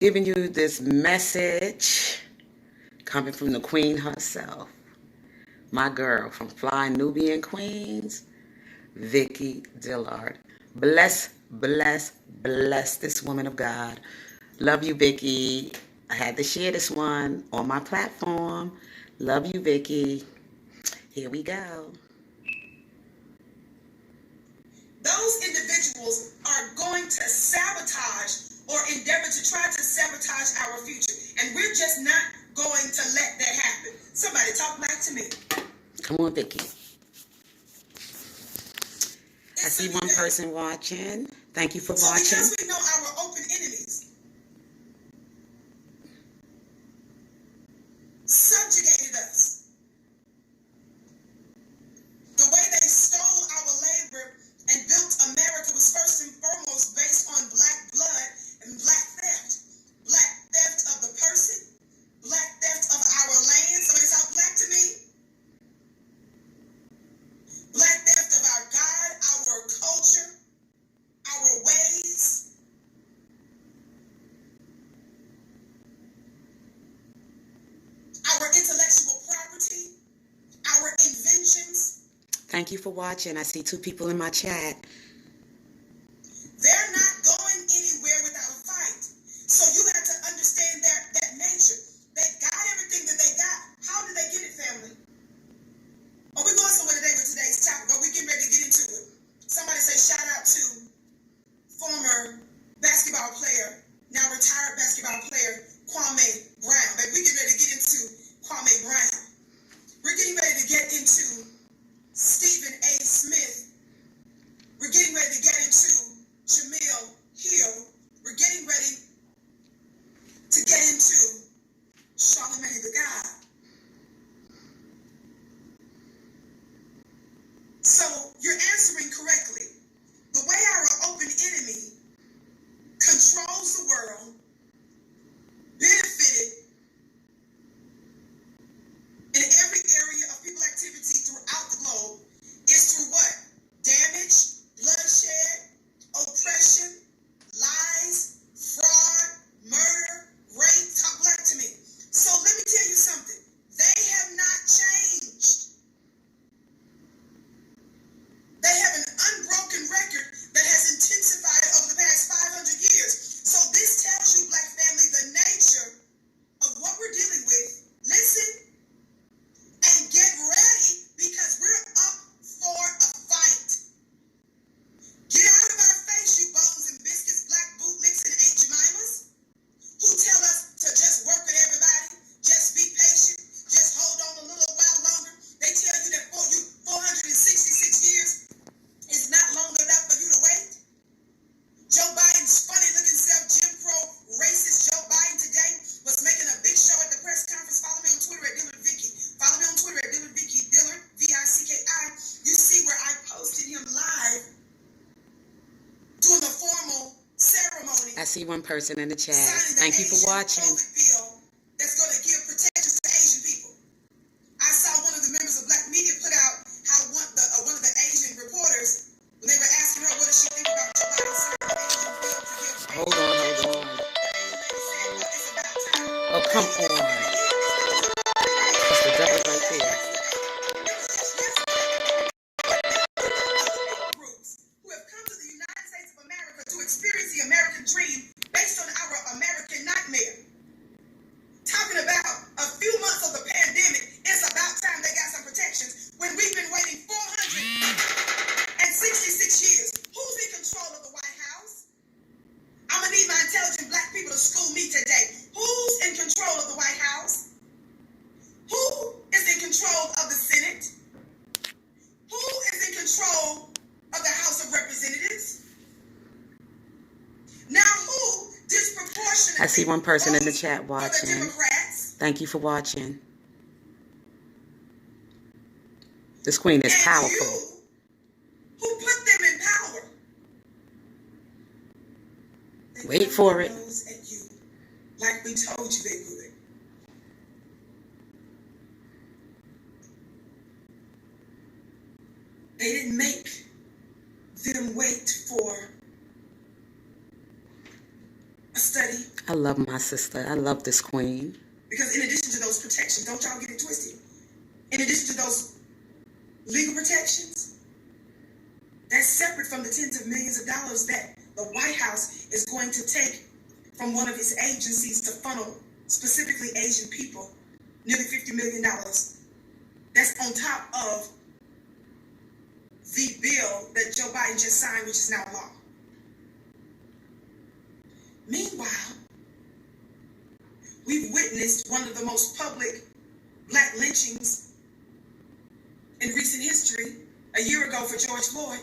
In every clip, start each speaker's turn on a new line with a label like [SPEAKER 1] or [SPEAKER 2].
[SPEAKER 1] Giving you this message coming from the queen herself, my girl from Flying Nubian Queens, Vicky Dillard. Bless, bless, bless this woman of God. Love you, Vicky. I had to share this one on my platform. Love you, Vicky. Here we go.
[SPEAKER 2] Those individuals are going to sabotage or endeavor to try to sabotage our future. And we're just not going to let that happen. Somebody talk back to me.
[SPEAKER 1] Come on, Vicky. I see one person watching. Thank you for watching.
[SPEAKER 2] Because we know our open enemies subjugated us. The way they stole our labor and built America was first and foremost based on black blood and black theft. Black theft of the person, black theft of our land. Somebody talk black to me. Black theft of our God, our culture, our ways. Our intellectual property, our inventions.
[SPEAKER 1] Thank you for watching. I see 2 people in my chat.
[SPEAKER 2] They're not going anywhere without a fight. So you have to understand that nature. They got everything that they got. How did they get it, family? Are we going somewhere today with today's topic? Are we getting ready to get into it? Somebody say shout out to former basketball player, now retired basketball player, Kwame Brown. Like, we getting ready to get into Kwame Brown. We're getting ready to get into Stephen A. Smith. We're getting ready to get into Jamil Hill. We're getting ready to get into Charlemagne the God. So you're answering correctly. The way our open enemy controls the world, benefited in every area of people activity throughout the globe is through what? Damage, bloodshed, oppression, lies, fraud, murder, rape. Talk black to me. So let me tell you something. They have not changed. They have an unbroken record that has intensified over the past 500 years. So this tells you, black family, the nature of what we're dealing with. Listen and get ready, because we're up for a fight. Get out of our face, you bones and biscuits, black bootlicks and Aunt Jemimas, who tell us to just work with everybody, just be patient, just hold on a little while longer. They tell you that for you 466 years is not long enough for you to wait. Joe Biden's funny-looking self, Jim Crow, racist Joe Biden today was making a big show at the press conference. Follow me on Twitter at Dillard Vicky. Follow me on Twitter at Dillard Vicky, Dillard, V-I-C-K-I. You see where I posted him live doing a formal ceremony.
[SPEAKER 1] I see one person in the chat.
[SPEAKER 2] Signing the
[SPEAKER 1] Thank you for
[SPEAKER 2] Asian
[SPEAKER 1] watching.
[SPEAKER 2] COVID bill that's going to give protections to Asian people. I saw one of the members of Black Media put out how one of the Asian reporters, when they were asking her what does she think about Joe Biden signing the Asian bill to give
[SPEAKER 1] Hold on.
[SPEAKER 2] the Asian lady said, well, it's about time.
[SPEAKER 1] Oh, come on. That's the devil right there.
[SPEAKER 2] Groups who have come to the United States of America to experience the American dream based on our American nightmare. Talking about a few months of the pandemic, it's about time they got some protections when we've been waiting 466 years. Who's in control of the White House? I'm going to need my intelligent black people to school me today. Who's in control of the White House? Who is in control of the Senate? Who is in control of the House of Representatives? Now who disproportionately
[SPEAKER 1] I see one person in the
[SPEAKER 2] votes
[SPEAKER 1] chat
[SPEAKER 2] for the
[SPEAKER 1] watching.
[SPEAKER 2] Democrats?
[SPEAKER 1] Thank you for watching. This queen is
[SPEAKER 2] And
[SPEAKER 1] powerful.
[SPEAKER 2] you, who put them in power? They
[SPEAKER 1] Wait
[SPEAKER 2] turned
[SPEAKER 1] for
[SPEAKER 2] their
[SPEAKER 1] it.
[SPEAKER 2] nose at you like we told you they would. They didn't make them wait for a study.
[SPEAKER 1] I love my sister. I love this queen.
[SPEAKER 2] Because in addition to those protections, don't y'all get it twisted. In addition to those legal protections, that's separate from the tens of millions of dollars that the White House is going to take from one of its agencies to funnel specifically Asian people, nearly $50 million. That's on top of the bill that Joe Biden just signed, which is now law. Meanwhile, we've witnessed one of the most public black lynchings in recent history a year ago for George Floyd.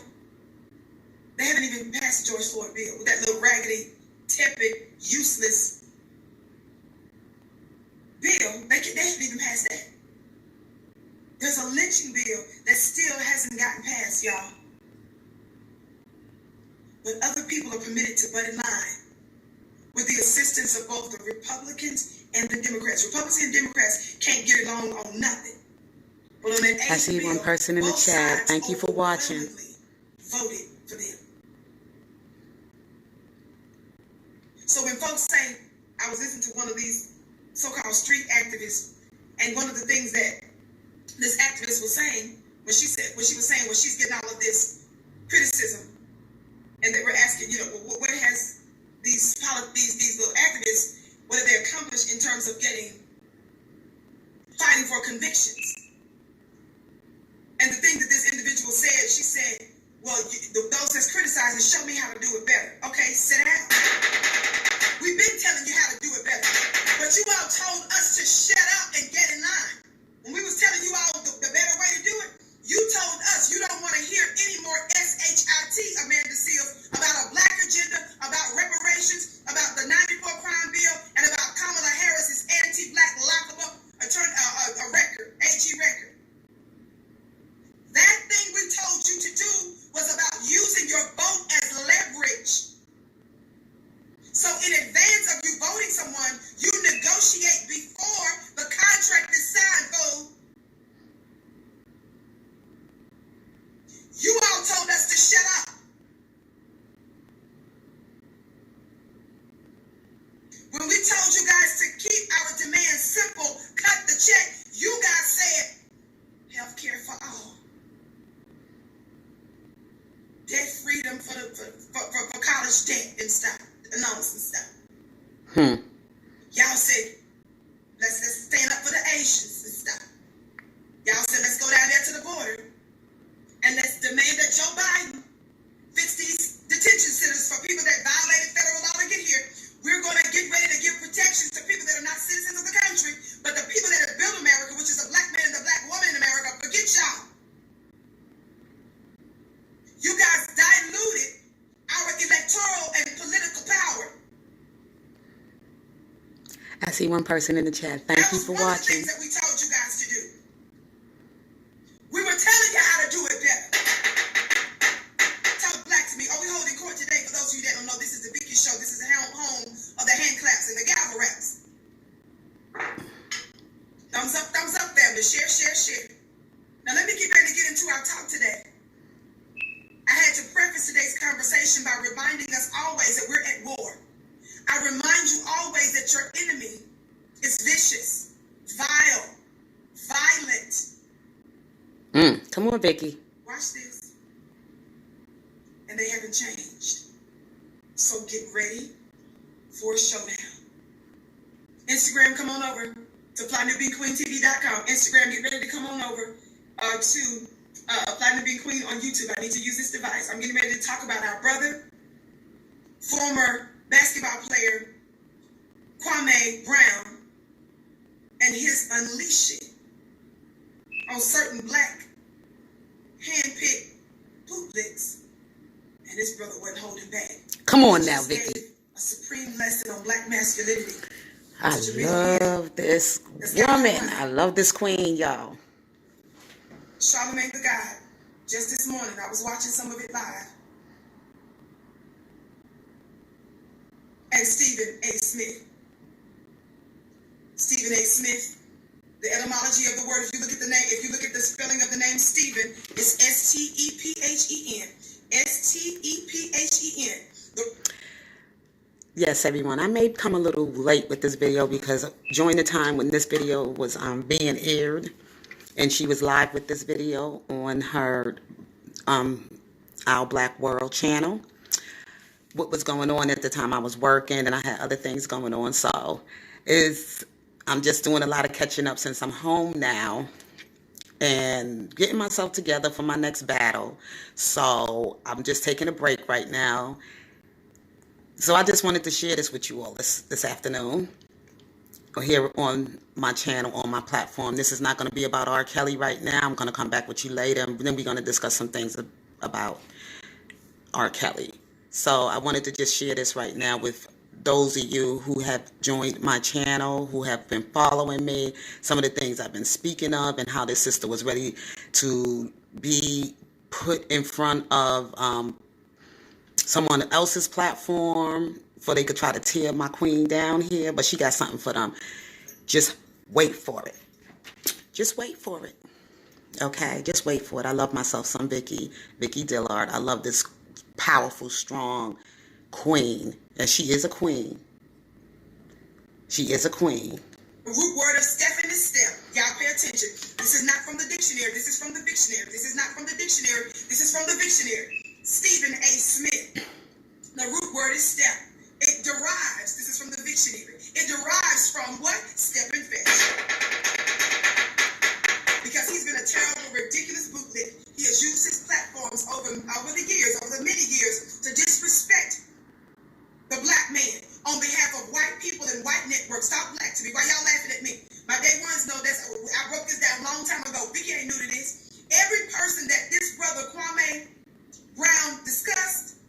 [SPEAKER 2] They haven't even passed the George Floyd bill with that little raggedy, tepid, useless bill. They haven't even passed that. There's a lynching bill that still hasn't gotten passed, y'all. But other people are permitted to butt in line with the assistance of both the Republicans and the Democrats. Republicans and Democrats can't get along on nothing. But on that
[SPEAKER 1] I see one person in the chat. Thank you for watching.
[SPEAKER 2] Voted for them. So when folks say, I was listening to one of these so-called street activists, and one of the things that this activist was saying, when she was saying, well, she's getting all of this criticism, and they were asking, what has these little activists, what have they accomplished in terms of fighting for convictions? And the thing that this individual said, she said, well, those that's criticizing, show me how to do it better. Okay, sit down. We've been telling you how to do it better, but you all told us to shut up and get in line. When we was telling you all the better way to do it, you told us you don't want to hear any more SHIT, Amanda Seals, about a black agenda, about reparations, about the 94 crime bill, and about Kamala Harris's anti-black lockable record, AG record. That thing we told you to do was about using your vote as leverage. So in advance of you voting someone, you negotiate before the contract is signed, fool. You all told us to shut up. When we told you guys to keep our demands simple, cut the check, you guys said health care for all. Debt freedom for college debt and stuff, loans and stuff. Y'all said, let's stand up for the Asians and stuff. Y'all said, let's go down there to the border and let's demand that Joe Biden fix these detention centers for people that violated federal law to get here. We're going to get ready to give protections to people that are not citizens of the country, but the people that have built America, which is a black man and a black woman in America, forget y'all. You guys diluted our electoral and political power.
[SPEAKER 1] I see one person in the chat. Thank you for watching.
[SPEAKER 2] That was one of the things that we told you guys to do. We were telling you how to do it better. Talk black to me. Oh, we holding court today. For those of you that don't know, this is the Vicky Show. This is the home of the hand claps and the gavel raps. Thumbs up, family. Share. Now let me get ready to get into our talk today. I had to preface today's conversation by reminding us always that we're at war. I remind you always that your enemy is vicious, vile, violent.
[SPEAKER 1] Come on, Vicky.
[SPEAKER 2] Watch this. And they haven't changed. So get ready for a showdown. Instagram, come on over to PlatinumBeanQueenTV.com. Instagram, get ready to come on over to Platinum Bean Queen on YouTube. I need to use this device. I'm getting ready to talk about our brother, former basketball player Kwame Brown, and his unleashing on certain black hand-picked bootlicks, and his brother wasn't holding back.
[SPEAKER 1] Come on now, Vicky.
[SPEAKER 2] A supreme lesson on black masculinity.
[SPEAKER 1] I love this woman. I love this queen, y'all.
[SPEAKER 2] Charlamagne the God. Just this morning, I was watching some of it live. And Stephen A. Smith. Stephen A. Smith, the etymology of the word, if you look at the name, if you look at the spelling of the name Stephen, it's S-T-E-P-H-E-N. S-T-E-P-H-E-N.
[SPEAKER 1] Yes, everyone. I may come a little late with this video because during the time when this video was being aired, and she was live with this video on her Our Black World channel, what was going on at the time, I was working and I had other things going on. So I'm just doing a lot of catching up since I'm home now and getting myself together for my next battle. So I'm just taking a break right now. So I just wanted to share this with you all this afternoon, or here on my channel, on my platform. This is not going to be about R. Kelly right now. I'm going to come back with you later, and then we're going to discuss some things about R. Kelly. So I wanted to just share this right now with those of you who have joined my channel, who have been following me, some of the things I've been speaking of, and how this sister was ready to be put in front of someone else's platform for they could try to tear my queen down here, but she got something for them. Just wait for it. Just wait for it. Okay, just wait for it. I love myself some Vicki Dillard. I love this powerful, strong queen, and she is a queen. She is a queen.
[SPEAKER 2] The root word of Stephen is step. Y'all pay attention. This is not from the dictionary. This is from the dictionary. This is not from the dictionary. This is from the dictionary. Stephen A. Smith. The root word is step. It derives, this is from the dictionary, it derives from what? Step and fetch. Because he's been a terrible, ridiculous bootleg. He has used his platforms over the years, over the many years, to disrespect the black man on behalf of white people and white networks. Stop black to me. Why y'all laughing at me? My day ones know I broke this down a long time ago. Vicky ain't new to this. Every person that this brother Kwame Brown discussed,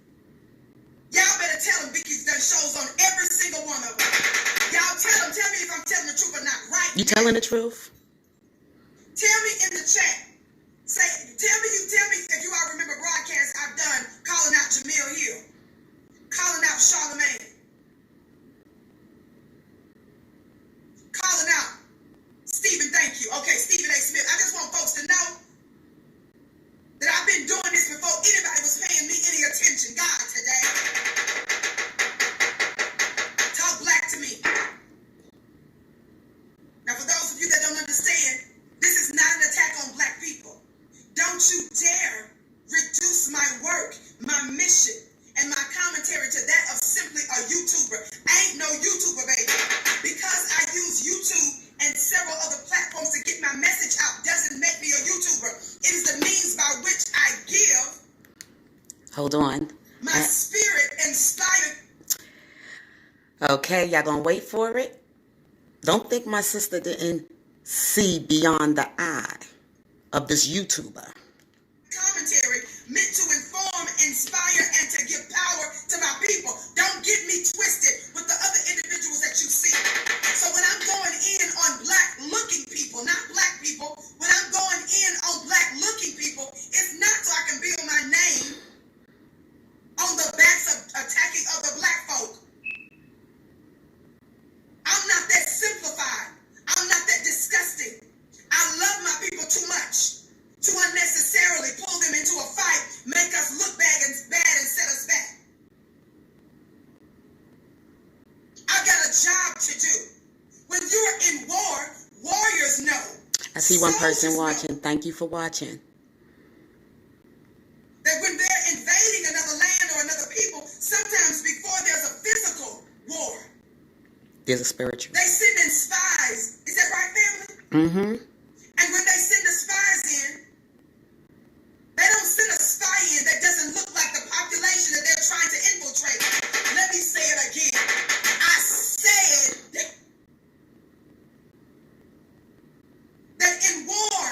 [SPEAKER 2] y'all better tell him Vicky's done shows on every single one of them. Y'all tell me if I'm telling the truth or not right
[SPEAKER 1] You telling the truth?
[SPEAKER 2] Tell me in the chat. Tell me if you all remember broadcasts I've done calling out Jamil Hill, calling out Charlemagne, calling out Stephen, thank you. Okay, Stephen A. Smith. I just want folks to know that I've been doing this before anybody was paying me any attention. God, today. Talk black to me. Now, for those of you that don't understand, this is not an attack on black people. Don't you dare reduce my work, my mission, and my commentary to that of simply a YouTuber. I ain't no YouTuber, baby. Because I use YouTube and several other platforms to get my message out doesn't make me a YouTuber. It is the means by which I give.
[SPEAKER 1] Hold on.
[SPEAKER 2] My spirit inspired.
[SPEAKER 1] Okay, y'all gonna wait for it? Don't think my sister didn't see beyond the eye of this YouTuber.
[SPEAKER 2] Commentary meant to inform, inspire, and to give power to my people. Don't get me twisted with the other individuals that you see. So when I'm going in on black-looking people, not black people, when I'm going in on black-looking people, it's not so I can build my name on the backs of attacking other black folk. I'm not that simplified. I'm not that disgusting. I love my people too much to unnecessarily pull them into a fight, make us look bad and set us back. I got a job to do. When you're in war, warriors know.
[SPEAKER 1] I see one person watching. Thank you for watching.
[SPEAKER 2] That when they're invading another land or another people, sometimes before there's a physical war,
[SPEAKER 1] There's a spiritual.
[SPEAKER 2] they send in spies. Is that right, family?
[SPEAKER 1] Mm-hmm.
[SPEAKER 2] And when they send the spies in, they don't send a spy in that doesn't look like the population that they're trying to infiltrate. Let me say it again. I said that in war,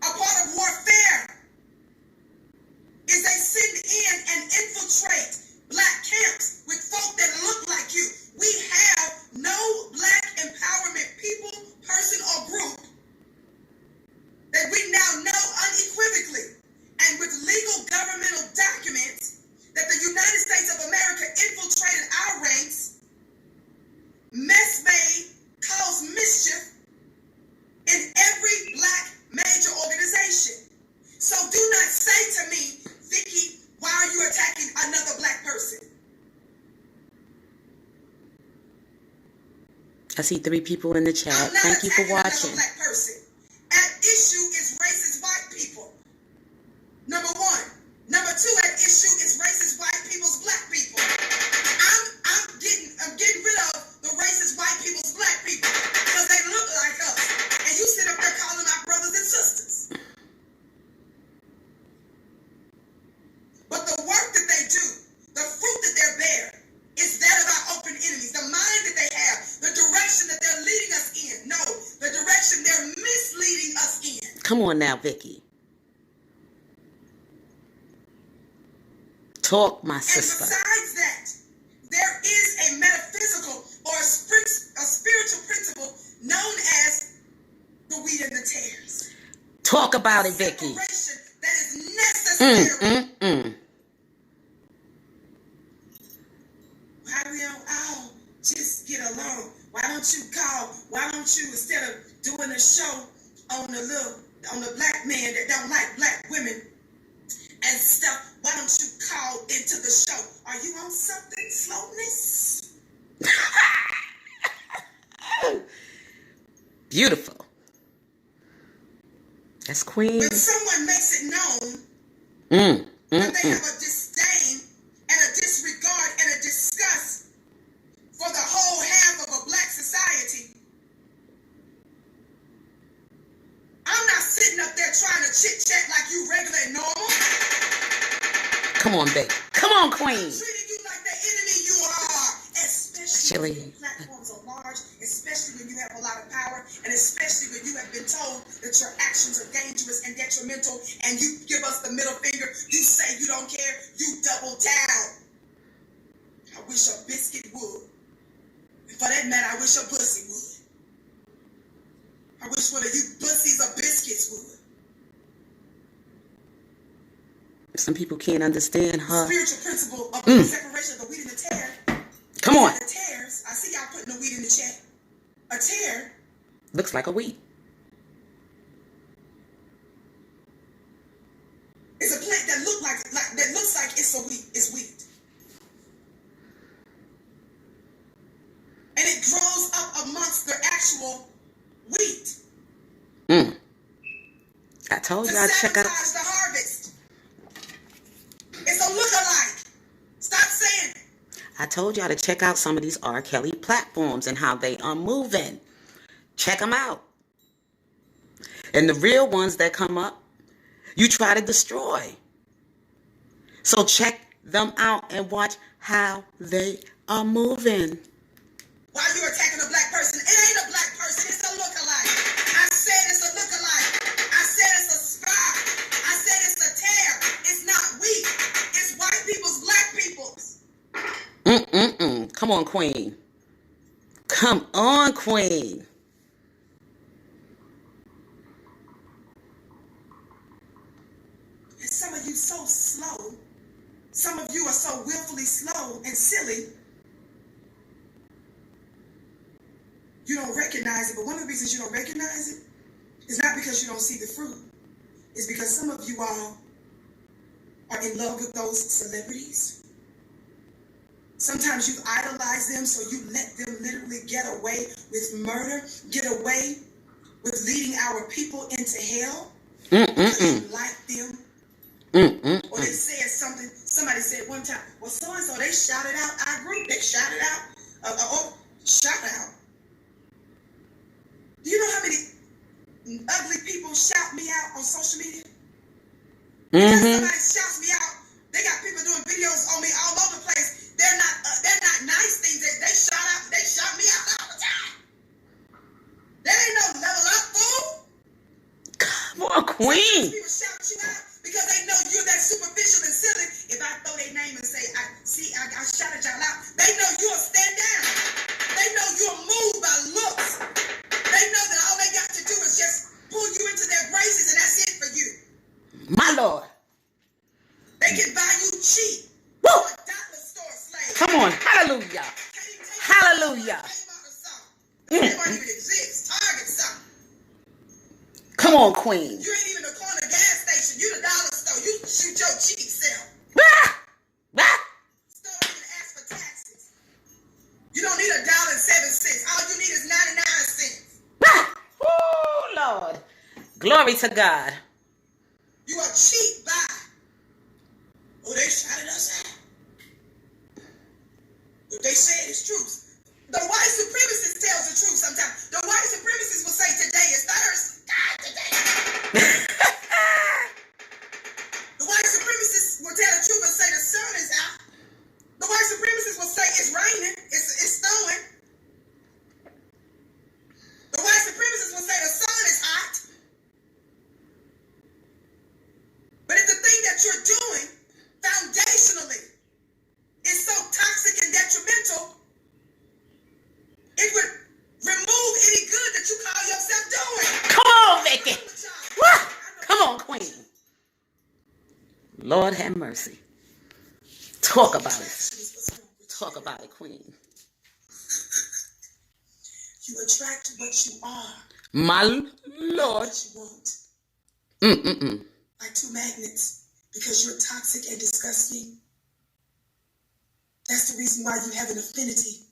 [SPEAKER 2] a part of warfare is they send in and infiltrate black camps with folk that look like you. We have no black empowerment people
[SPEAKER 1] I see 3 people in the chat.
[SPEAKER 2] I'm not
[SPEAKER 1] Thank you for
[SPEAKER 2] attacking another
[SPEAKER 1] watching.
[SPEAKER 2] black person. At issue is racist white people. Number 1. Number 2, at issue is racist white people's black people. I'm getting rid of the racist white people's black people because they look like us. And you sit up there calling our brothers and sisters. But the work that they do, the fruit that they bear, is that of our open enemies. The mind that they have, the direction that they're leading us in. No, the direction they're misleading us in.
[SPEAKER 1] Come on now, Vicky. Talk, my sister.
[SPEAKER 2] And besides that, there is a metaphysical or a spiritual principle known as the wheat and the tares.
[SPEAKER 1] Talk about it, Vicky.
[SPEAKER 2] Separation that is necessary. Why we don't all just get along? Why don't you call? Why don't you, instead of doing a show on the black man that don't like black women and stuff, why don't you call into the show? Are you on something, slowness?
[SPEAKER 1] Beautiful. That's Queen.
[SPEAKER 2] When someone makes it known that they have a disdain and a disregard and a disgust for the whole half of a black society, I'm not sitting up there trying to chit-chat like you regular and normal.
[SPEAKER 1] Come on, babe. Come on, Queen.
[SPEAKER 2] I'm treating you like the enemy you are, especially when platforms are large, especially when you have a lot of power, and especially when you have been told that your actions are dangerous and detrimental, and you give us the middle finger, you say you don't care, you double down. I wish a biscuit would. And for that matter, I wish a pussy would. I wish one of you pussies or biscuits would.
[SPEAKER 1] Some people can't understand her.
[SPEAKER 2] Spiritual principle of the separation of the wheat and the tare.
[SPEAKER 1] Come on.
[SPEAKER 2] The tares, I see y'all putting the wheat in the chat. A tare
[SPEAKER 1] Looks like a wheat.
[SPEAKER 2] is a plant that looks like it's a wheat. It's wheat. And it grows up amongst the actual wheat.
[SPEAKER 1] I told
[SPEAKER 2] To
[SPEAKER 1] y'all check out.
[SPEAKER 2] sabotage the harvest. It's a lookalike. Stop saying it.
[SPEAKER 1] I told y'all to check out some of these R. Kelly platforms and how they are moving. Check them out. And the real ones that come up, you try to destroy. So check them out and watch how they are moving.
[SPEAKER 2] Why you attacking a black person? It ain't a black person. It's a lookalike. I said it's a lookalike. I said it's a spy. I said it's a tear. It's not wheat. It's white people's black people's.
[SPEAKER 1] Come on, Queen. Come on, Queen.
[SPEAKER 2] And some of you so slow. Some of you are so willfully slow and silly. You don't recognize it, but one of the reasons you don't recognize it is not because you don't see the fruit. It's because some of you all are in love with those celebrities. Sometimes you idolize them, so you let them literally get away with murder, get away with leading our people into hell. Because you like them. Or they said something, somebody said one time, well, so-and-so, they shouted out our group. They shouted out, shout out. Do you know how many ugly people shout me out on social media? Because somebody shouts me out, they got people doing videos on me all over the place. They're not nice things. They shout me out all the time. That ain't no level up, fool.
[SPEAKER 1] Come on, Queen.
[SPEAKER 2] People shout you out because they know you're that superficial and silly. If I throw their name and say, I shouted y'all out, they know you'll stand down. They know you'll move by looks. They know that all they got to do is just pull you into their graces and that's it for you.
[SPEAKER 1] My Lord.
[SPEAKER 2] They can buy you cheap.
[SPEAKER 1] Woo!
[SPEAKER 2] A dollar store slave.
[SPEAKER 1] Come on. Hallelujah. Hallelujah.
[SPEAKER 2] They might even exist. Target something.
[SPEAKER 1] Come on, Queen.
[SPEAKER 2] You ain't even a corner gas station. You the dollar store. You shoot your cheap self. Store don't even ask for taxes. You don't need $1.07. All you need is 99 cents.
[SPEAKER 1] Ah! Oh, Lord. Glory to God.
[SPEAKER 2] You are cheap by. Oh, they shouted us out. What they said is truth. The white supremacist tells the truth sometimes. The white supremacist will say today is Thursday. God, today. The white supremacist will tell the truth and say the sun is out. The white supremacist will say it's raining, it's snowing. The white supremacist will say the sun is hot. But if the thing that you're doing foundationally is so toxic and detrimental, it would remove any good that you call yourself doing.
[SPEAKER 1] Come on, Vicky. Woo! Come on, Queen. Lord have mercy. Talk about it. Talk about it, Queen.
[SPEAKER 2] You attract what you are.
[SPEAKER 1] My Lord.
[SPEAKER 2] What you want.
[SPEAKER 1] Mm-mm-mm.
[SPEAKER 2] Like two magnets. Because you're toxic and disgusting. That's the reason why you have an affinity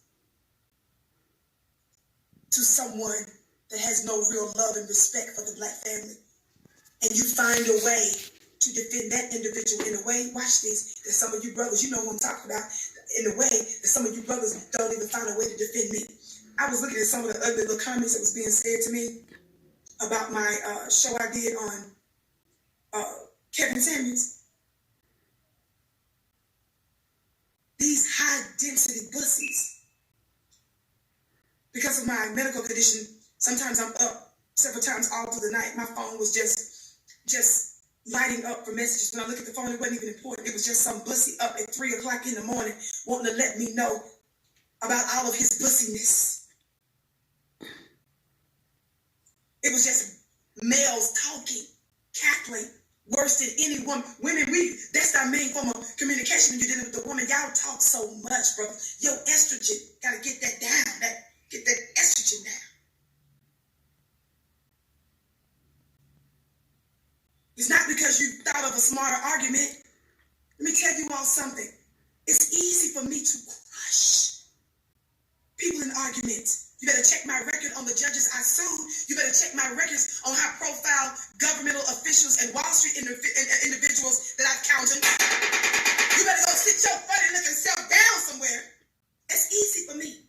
[SPEAKER 2] to someone that has no real love and respect for the black family. And you find a way to defend that individual in a way, watch this, that some of you brothers, you know what I'm talking about, in a way that some of you brothers don't even find a way to defend me. I was looking at some of the ugly little comments that was being said to me about my show I did on Kevin Samuels. These high-density pussies. Because of my medical condition, sometimes I'm up several times all through the night. My phone was just lighting up for messages. When I look at the phone, it wasn't even important. It was just some bussy up at 3 o'clock in the morning wanting to let me know about all of his bussiness. It was just males talking, cackling, worse than any woman. Women, that's our main form of communication when you're dealing with a woman. Y'all talk so much, bro. Yo, estrogen, gotta get that down. Get that estrogen down. It's not because you thought of a smarter argument. Let me tell you all something. It's easy for me to crush people in arguments. You better check my record on the judges I sued. You better check my records on high-profile governmental officials and Wall Street individuals that I've counted. You better go sit your funny-looking self down somewhere. It's easy for me.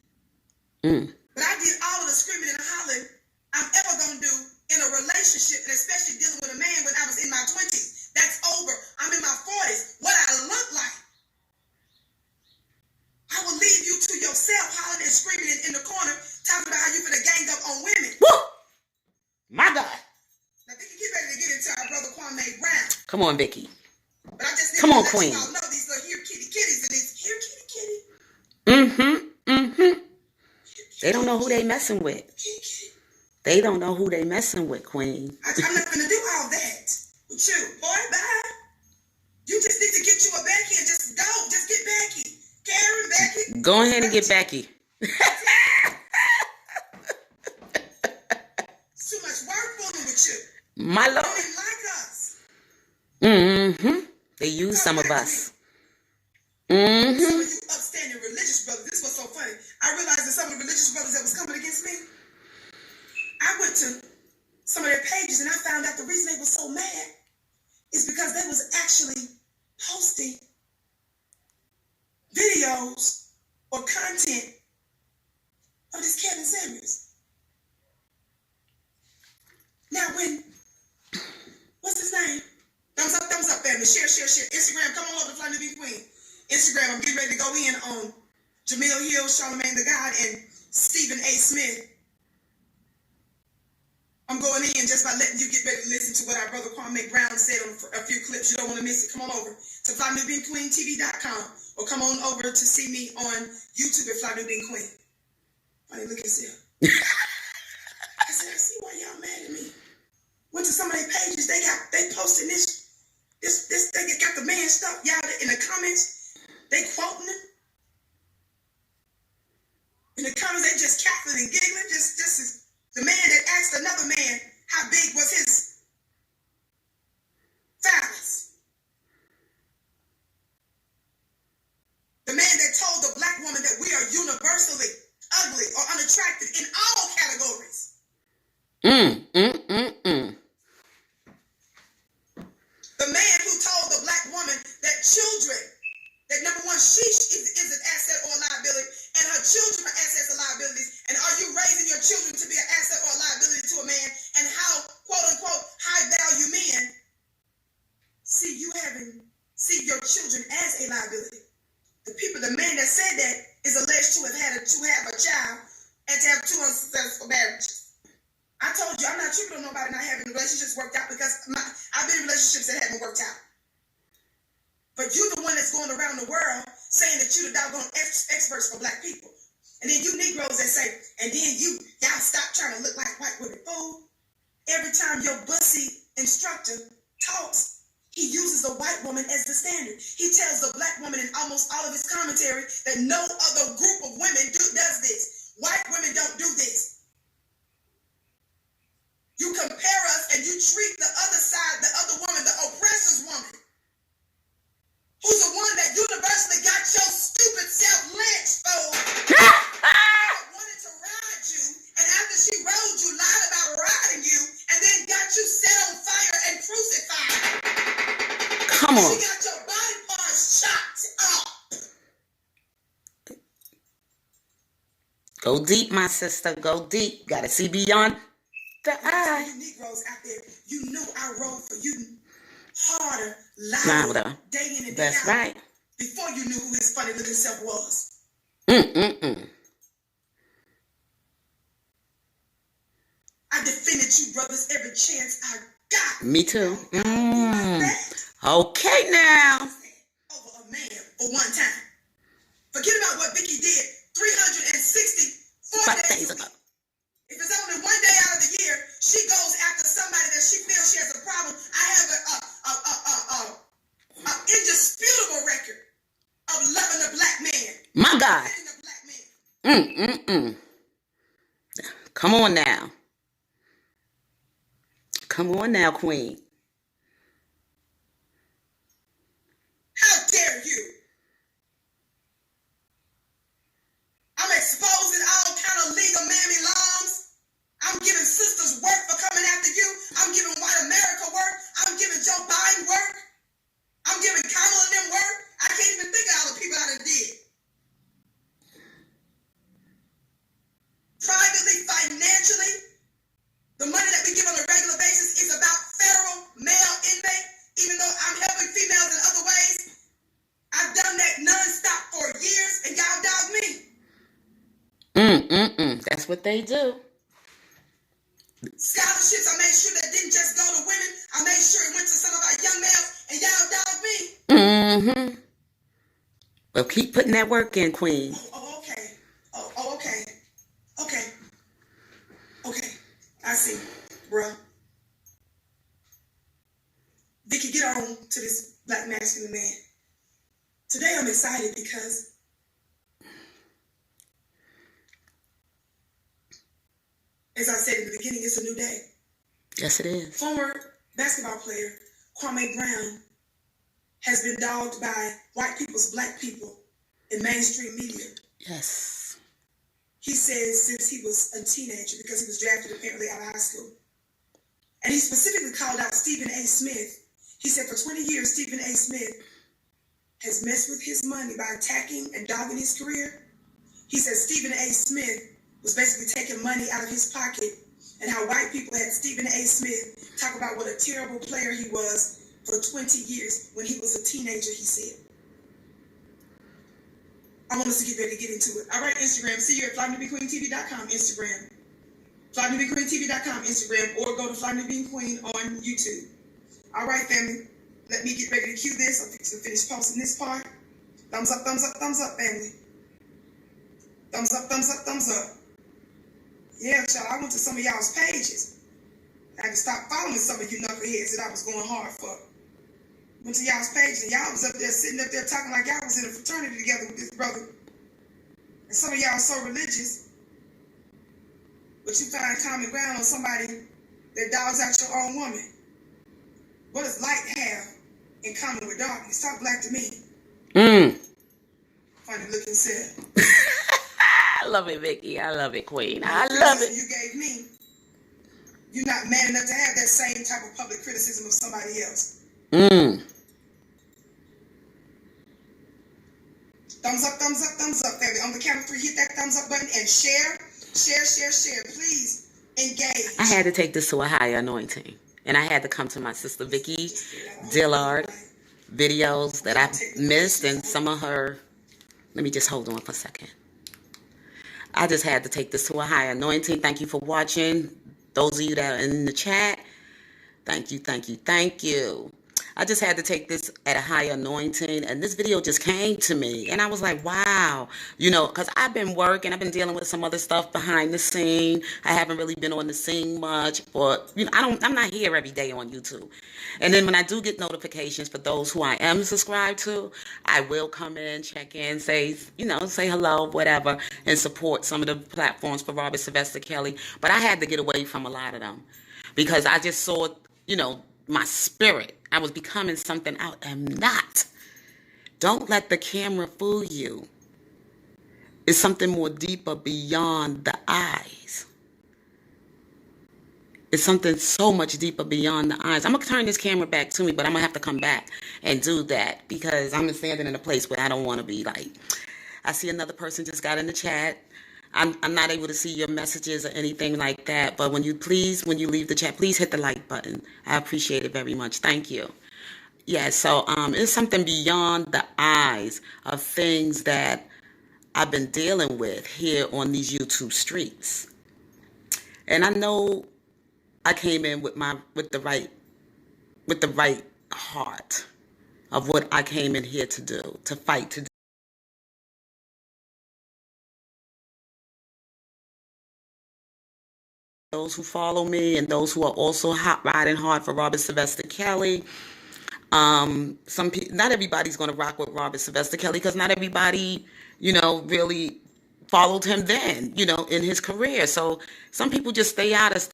[SPEAKER 2] But I did all of the screaming and hollering I'm ever going to do in a relationship, and especially dealing with a man when I was in my 20s. That's over. I'm in my 40s. What I look like. I will leave you to yourself, hollering and screaming in the corner, talking about how you finna gang up on women.
[SPEAKER 1] Woo! My God.
[SPEAKER 2] Now, Vicky, get ready to get into our brother Kwame Brown.
[SPEAKER 1] Come on, Vicky.
[SPEAKER 2] But I just need
[SPEAKER 1] Come
[SPEAKER 2] to
[SPEAKER 1] on,
[SPEAKER 2] let
[SPEAKER 1] Queen.
[SPEAKER 2] you all know these little here kitty kitties and these here kitty kitty.
[SPEAKER 1] They don't know who they messing with. They don't know who they messing with, Queen.
[SPEAKER 2] I'm not gonna do all that with you. Boy, bye. You just need to get you a Becky and just go. Just get Becky. Karen, Becky.
[SPEAKER 1] Go ahead and get Becky.
[SPEAKER 2] It's too much work fooling with you.
[SPEAKER 1] My Lord.
[SPEAKER 2] They didn't like us.
[SPEAKER 1] They use some of us.
[SPEAKER 2] Some of you upstanding religious brothers. This was so funny. I realized that some of the religious brothers that was coming against me, I went to some of their pages and I found out the reason they were so mad is because they was actually posting videos or content of this Kevin Samuels. Now what's his name? Thumbs up, family. Share. Instagram, come on over to Fly Nubian Queen. Instagram, I'm getting ready to go in on Jamil Hill, Charlamagne the God, and Stephen A. Smith. I'm going in just by letting you get ready to listen to what our brother Kwame Brown said on a few clips. You don't want to miss it. Come on over to FlyNubianQueenTV.com or come on over to see me on YouTube at Fly Nubian Queen. Funny, look at him. I said, I see why y'all mad at me. Went to some of their pages. They posting this. They got the man stuff. Y'all in the comments, they quoting him. In the comments, they just cackling and giggling. Just is the man that asked another man how big was his phallus. The man that told the black woman that we are universally ugly. ugly or unattractive in all categories. The man who told the black woman that children, that number one, she is an asset or a liability, and her children are assets or liabilities. And are you raising your children to be an asset or a liability to a man? And how, quote unquote, high value men see your children as a liability. The man that said that is alleged to have a child and to have 2 unsuccessful marriages. I told you, I'm not tripping on nobody not having relationships worked out because I've been in relationships that haven't worked out. But you're the one that's going around the world saying that you're the doggone experts for black people. And then you Negroes that say, and then y'all stop trying to look like white women. Fool. Every time your bussy instructor talks, he uses the white woman as the standard. He tells the black woman in almost all of his commentary that no other group of women does this. White women don't do this. You compare us and you treat the other side, the other woman, the oppressor's woman, who's the one that universally got your stupid self lynched for, wanted to ride you, and after she rode you, lied about riding you, and then got you set on fire and crucified.
[SPEAKER 1] Come on.
[SPEAKER 2] She got your body parts chopped up.
[SPEAKER 1] Go deep, my sister. Go deep. Gotta see beyond the eye.
[SPEAKER 2] You Negroes out there, you knew I rode for you harder,
[SPEAKER 1] Louder.
[SPEAKER 2] day in and day
[SPEAKER 1] That's
[SPEAKER 2] out.
[SPEAKER 1] right.
[SPEAKER 2] Before you knew who his funny looking self was. I defended you brothers every chance I got.
[SPEAKER 1] Me too. Okay now.
[SPEAKER 2] Over a man for one time. Forget about what Vicky did 364 days ago. If it's only one day out of the year, she goes after somebody that she feels she has a problem. I have an indisputable record of loving a black man.
[SPEAKER 1] My God.
[SPEAKER 2] Loving a black man.
[SPEAKER 1] Come on now. Come on now, Queen.
[SPEAKER 2] How dare you? I'm exposing all kind of legal mammy laws. I'm giving sisters work for coming after you. I'm giving white America work. I'm giving Joe Biden work. I'm giving Kamala and them work. I can't even think of all the people I done did. Privately, financially, the money that we give on a regular basis is about federal male inmate. Even though I'm helping females in other ways, I've done that nonstop for years, and y'all dog me.
[SPEAKER 1] That's what they do.
[SPEAKER 2] Scholarships, I made sure that didn't just go to women. I made sure it went to some of our young males, and y'all dog me.
[SPEAKER 1] Well, keep putting that work in, Queen.
[SPEAKER 2] Okay. Okay. I see, bruh. Vicky, get on to this black masculine man. Today I'm excited because as I said in the beginning, it's a new day.
[SPEAKER 1] Yes, it is.
[SPEAKER 2] Former basketball player Kwame Brown has been dogged by white people's black people in mainstream media.
[SPEAKER 1] Yes.
[SPEAKER 2] He says since he was a teenager, because he was drafted apparently out of high school. And he specifically called out Stephen A. Smith. He said for 20 years, Stephen A. Smith has messed with his money by attacking and dogging his career. He said Stephen A. Smith was basically taking money out of his pocket, and how white people had Stephen A. Smith talk about what a terrible player he was for 20 years when he was a teenager, he said. I want us to get ready to get into it. All right, Instagram. See you at FlyNewBeQueenTV.com, Instagram. FlyNewBeQueenTV.com, Instagram, or go to FlyNewBeQueen on YouTube. All right, family. Let me get ready to cue this. I'm fixing to finish posting this part. Thumbs up, family. Thumbs up, thumbs up. Yeah, y'all, I went to some of y'all's pages. I had to stop following some of you knuckleheads that I was going hard for. Went to y'all's page and y'all was up there sitting up there talking like y'all was in a fraternity together with this brother. And some of y'all are so religious, but you find common ground on somebody that dogs out your own woman. What does light have in common with darkness? Talk black to me. Funny looking self.
[SPEAKER 1] I love it, Vicky. I love it, Queen.
[SPEAKER 2] And
[SPEAKER 1] I
[SPEAKER 2] the
[SPEAKER 1] love
[SPEAKER 2] criticism
[SPEAKER 1] it.
[SPEAKER 2] you gave me, you're not man enough to have that same type of public criticism of somebody else. Thumbs up, baby. On the count of 3, hit that thumbs up button and share. Please engage.
[SPEAKER 1] I had to take this to a higher anointing. And I had to come to my sister Vicky Dillard videos that I missed and some of her. Let me just hold on for a second. I just had to take this to a higher anointing. Thank you for watching. Those of you that are in the chat, thank you. I just had to take this at a higher anointing, and this video just came to me, and I was like, wow, because I've been working, I've been dealing with some other stuff behind the scene. I haven't really been on the scene much, but I'm not here every day on YouTube. And then when I do get notifications for those who I am subscribed to, I will come in, check in, say hello, whatever, and support some of the platforms for Robert Sylvester Kelly. But I had to get away from a lot of them because I just saw, my spirit. I was becoming something I am not. Don't let the camera fool you. It's something more deeper beyond the eyes. It's something so much deeper beyond the eyes. I'm going to turn this camera back to me, but I'm going to have to come back and do that because I'm standing in a place where I don't want to be. Like, I see another person just got in the chat. I'm not able to see your messages or anything like that, but when you leave the chat, please hit the like button. I appreciate it very much. Thank you. Yeah, so it's something beyond the eyes of things that I've been dealing with here on these YouTube streets. And I know I came in with the right heart of what I came in here to do, to fight to do. Those who follow me and those who are also hot riding hard for Robert Sylvester Kelly. Some people, not everybody's going to rock with Robert Sylvester Kelly because not everybody, really followed him then, in his career. So some people just stay out of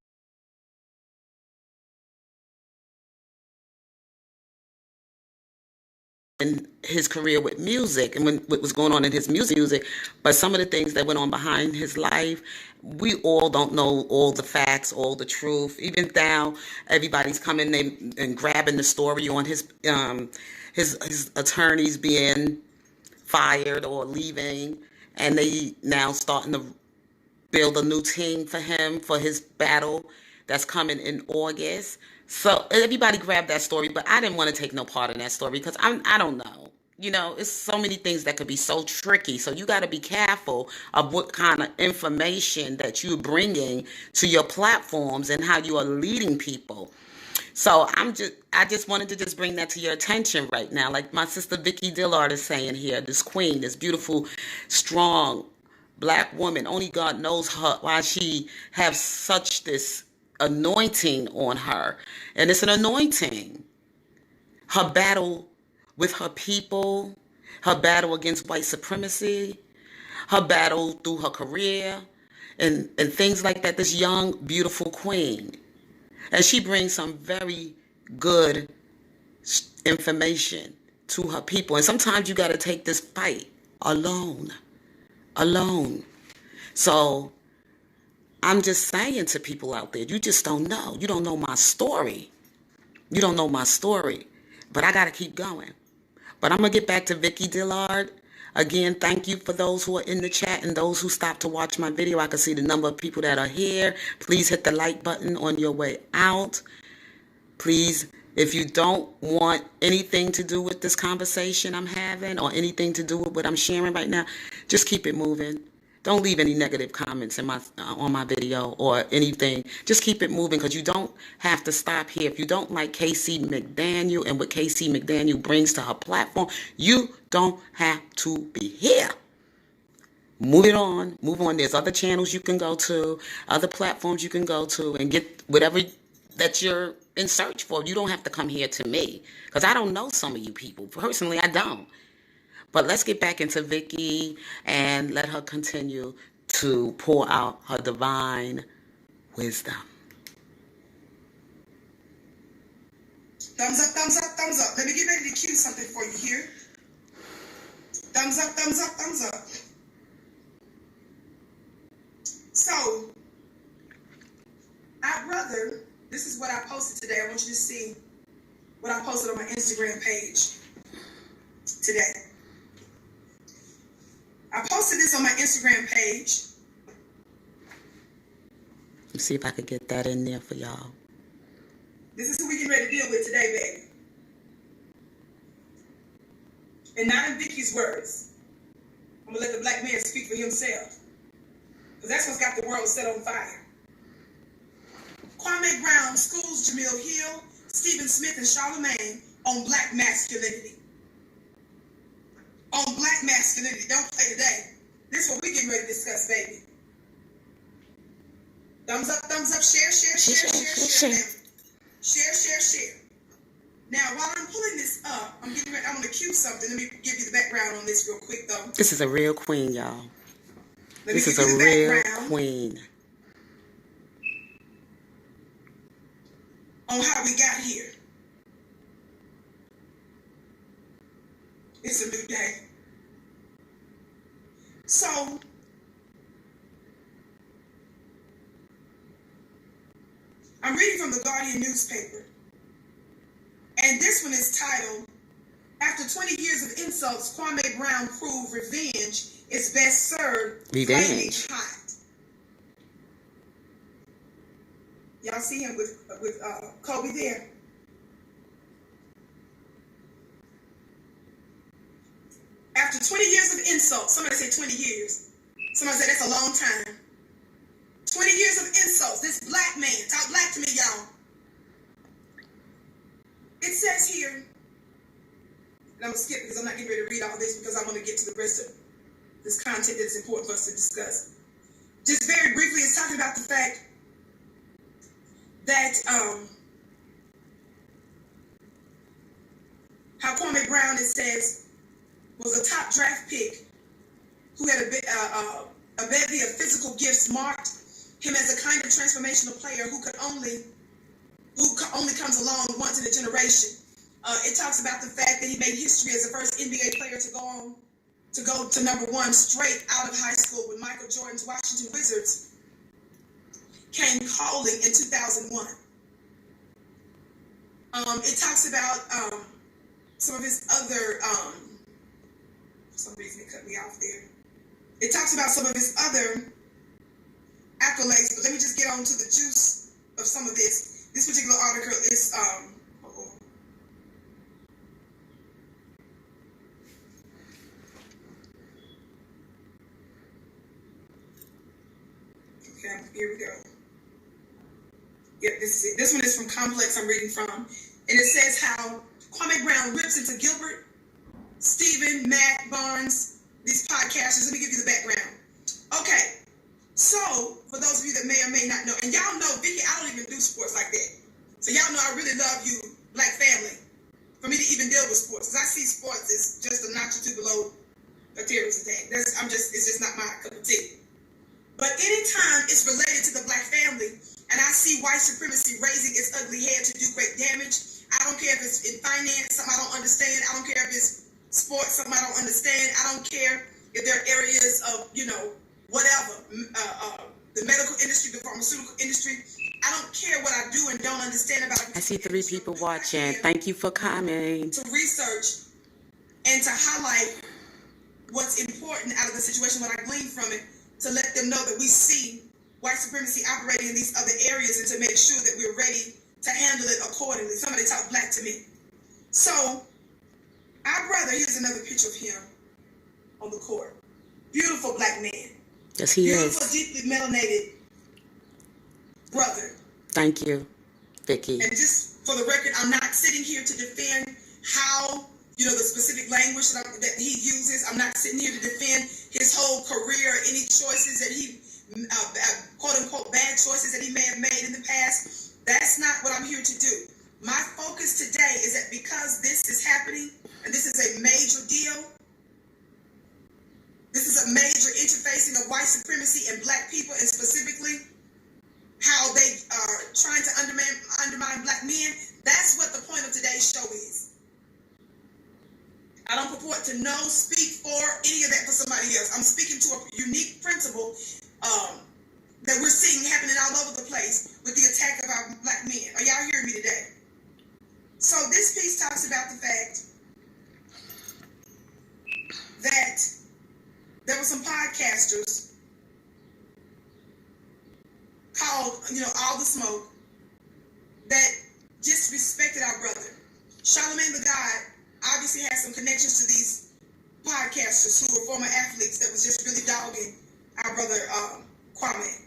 [SPEAKER 1] in his career with music and what was going on in his music, but some of the things that went on behind his life, we all don't know all the facts, all the truth. Even now, everybody's coming and grabbing the story on his attorneys being fired or leaving, and they now starting to build a new team for him for his battle that's coming in August. So everybody grabbed that story, but I didn't want to take no part in that story because I don't know. It's so many things that could be so tricky. So you got to be careful of what kind of information that you're bringing to your platforms and how you are leading people. So I just wanted to just bring that to your attention right now. Like my sister Vicky Dillard is saying here, this queen, this beautiful, strong Black woman, only God knows her why she has such this anointing on her. And it's an anointing. Her battle with her people, her battle against white supremacy, her battle through her career, and things like that. This young, beautiful queen. And she brings some very good information to her people. And sometimes you got to take this fight alone. So I'm just saying to people out there, you just don't know. You don't know my story. But I got to keep going. But I'm going to get back to Vicky Dillard. Again, thank you for those who are in the chat and those who stopped to watch my video. I can see the number of people that are here. Please hit the like button on your way out. Please, if you don't want anything to do with this conversation I'm having or anything to do with what I'm sharing right now, just keep it moving. Don't leave any negative comments on my video or anything. Just keep it moving because you don't have to stop here. If you don't like Casey McDaniel and what Casey McDaniel brings to her platform, you don't have to be here. Move on. There's other channels you can go to, other platforms you can go to and get whatever that you're in search for. You don't have to come here to me because I don't know some of you people. Personally, I don't. But let's get back into Vicky and let her continue to pour out her divine wisdom.
[SPEAKER 2] Thumbs up. Let me get ready to cue something for you here. Thumbs up. So, our brother, this is what I posted today. I want you to see what I posted on my Instagram page today. I posted this on my Instagram page.
[SPEAKER 1] Let's see if I could get that in there for y'all.
[SPEAKER 2] This is who we getting ready to deal with today, baby. And not in Vicky's words. I'm going to let the black man speak for himself. Because that's what's got the world set on fire. Kwame Brown schools Jamil Hill, Stephen Smith, and Charlamagne on black masculinity. On black masculinity. Don't play today. This is what we getting ready to discuss, baby. Thumbs up, share, share, share, share, share. Share, share, share. Now, while I'm pulling this up, I'm going to cue something. Let me give you the background on this real quick, though.
[SPEAKER 1] This is a real queen, y'all. This is a real queen.
[SPEAKER 2] On how we got here. It's a new day. So, I'm reading from the Guardian newspaper. And this one is titled, After 20 Years of Insults, Kwame Brown Proved Revenge is Best Served Flaming Hot. Y'all see him with Kobe there? After 20 years of insults, somebody said 20 years. Somebody said that's a long time. 20 years of insults. This black man, talk black to me, y'all. It says here, and I'm going to skip because I'm not getting ready to read all this because I want to get to the rest of this content that's important for us to discuss. Just very briefly, it's talking about the fact that how Kwame Brown, it says, was a top draft pick who had a bevy of physical gifts marked him as a kind of transformational player who only comes along once in a generation. It talks about the fact that he made history as the first NBA player to go to number one straight out of high school when Michael Jordan's Washington Wizards came calling in 2001. It talks about some of his other, for some reason it cut me off there. It talks about some of his other accolades, but let me just get on to the juice of some of this. This particular article is, okay, here we go. Yep, this is it. This one is from Complex I'm reading from. And it says how Kwame Brown rips into Gilbert, Stephen, Matt, Barnes, these podcasters. Let me give you the background. Okay, so for those of you that may or may not know, and y'all know, Vicky, I don't even do sports like that. So y'all know I really love you, black family, for me to even deal with sports. Because I see sports as just a notch or two below a terrorist attack. It's just not my cup of tea. But anytime it's related to the black family, and I see white supremacy raising its ugly head to do great damage, I don't care if it's in finance, something I don't understand. I don't care if it's sports, something I don't understand. I don't care if there are areas of, whatever, the medical industry, the pharmaceutical industry. I don't care what I do and don't understand about it.
[SPEAKER 1] I see 3 people watching. Thank you for coming.
[SPEAKER 2] To research and to highlight what's important out of the situation, what I glean from it, to let them know that we see white supremacy operating in these other areas and to make sure that we're ready to handle it accordingly. Somebody talk black to me. So, our brother, here's another picture of him on the court. Beautiful black man.
[SPEAKER 1] Yes, he
[SPEAKER 2] Beautiful,
[SPEAKER 1] is.
[SPEAKER 2] deeply melanated brother.
[SPEAKER 1] Thank you, Vicky.
[SPEAKER 2] And just for the record, I'm not sitting here to defend how, the specific language that he uses. I'm not sitting here to defend his whole career, any choices that he, quote unquote, bad choices that he may have made in the past. That's not what I'm here to do. My focus today is that because this is happening, and this is a major deal, this is a major interfacing of white supremacy and black people, and specifically how they are trying to undermine black men. That's what the point of today's show is. I don't purport to speak for any of that for somebody else. I'm speaking to a unique principle place with the attack of our black men. Are y'all hearing me today? So this piece talks about the fact that there were some podcasters called, All the Smoke, that disrespected our brother. Charlamagne the God obviously has some connections to these podcasters who were former athletes that was just really dogging our brother Kwame.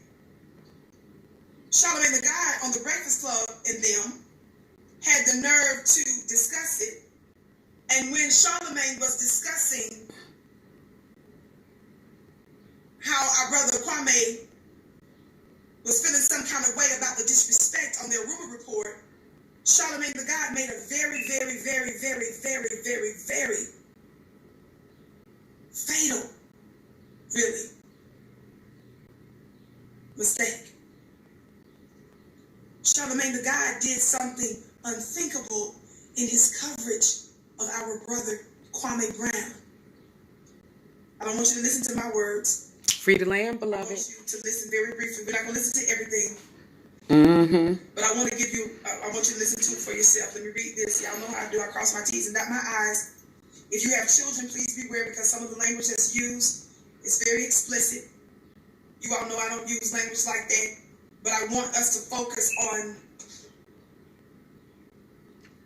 [SPEAKER 2] Charlamagne the God on the Breakfast Club and them had the nerve to discuss it. And when Charlamagne was discussing how our brother Kwame was feeling some kind of way about the disrespect on their rumor report, Charlamagne the God made a very, very, very, very, very, very, very fatal, really, mistake. Charlamagne the God did something unthinkable in his coverage of our brother Kwame Brown. I don't want you to listen to my words.
[SPEAKER 1] Free the land, beloved.
[SPEAKER 2] I want you to listen very briefly. We're not going to listen to everything. But I want to give you, I want you to listen to it for yourself. Let me read this. Y'all know how I do. I cross my T's and dot my I's. If you have children, please beware, because some of the language that's used is very explicit. You all know I don't use language like that. But I want us to focus on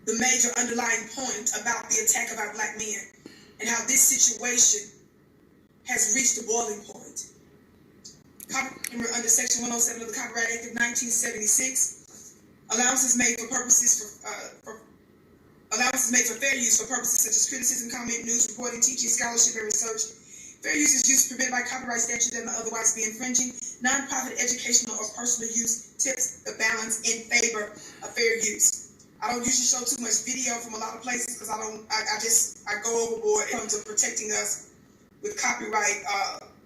[SPEAKER 2] the major underlying point about the attack of our black men and how this situation has reached a boiling point. Under Section 107 of the Copyright Act of 1976, allowances made for fair use for purposes such as criticism, comment, news, reporting, teaching, scholarship, and research. Fair use is use prevented by copyright statute that may otherwise be infringing. Non-profit, educational, or personal use tips the balance in favor of fair use. I don't usually show too much video from a lot of places because I go overboard in terms of protecting us with copyright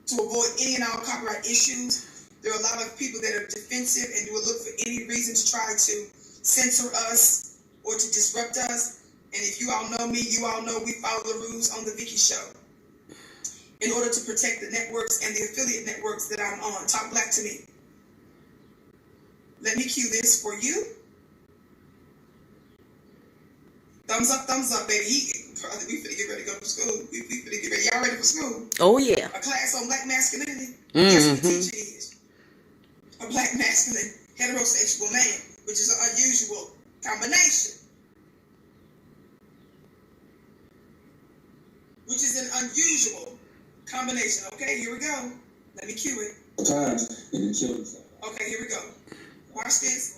[SPEAKER 2] to avoid any and all copyright issues. There are a lot of people that are defensive and will look for any reason to try to censor us or to disrupt us. And if you all know me, you all know we follow the rules on the Vicky Show in order to protect the networks and the affiliate networks that I'm on. Talk black to me. Let me cue this for you. Thumbs up, baby. We finna get ready to go to school. We finna get ready. Y'all ready for school?
[SPEAKER 1] Oh, yeah.
[SPEAKER 2] A class on black masculinity? Guess what the teacher is? A black masculine heterosexual man, which is an unusual combination. Okay, here we go. Let me cue it.
[SPEAKER 3] Times in the children's.
[SPEAKER 2] Okay, here we go. Watch this.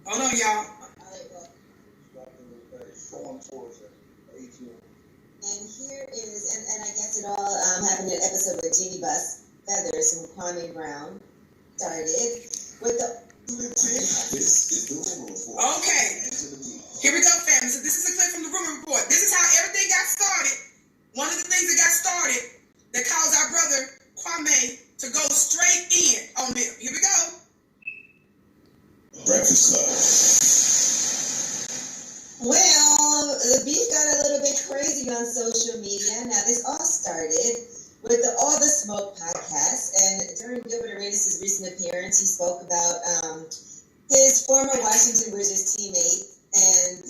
[SPEAKER 2] Hold on, y'all.
[SPEAKER 4] And here is, and I guess it all happened in an episode with Jeannie Buss Feathers and Kwame Brown started with the.
[SPEAKER 2] Okay. Here we go, family. So this is a clip from the rumor report. This is how everything got started. One of the things that got started that caused our brother Kwame to go straight in on them. Here we go.
[SPEAKER 3] Breakfast Club.
[SPEAKER 4] Well, the beef got a little bit crazy on social media. Now, this all started with the All the Smoke podcast, and during Gilbert Arenas' recent appearance, he spoke about his former Washington Wizards teammate, and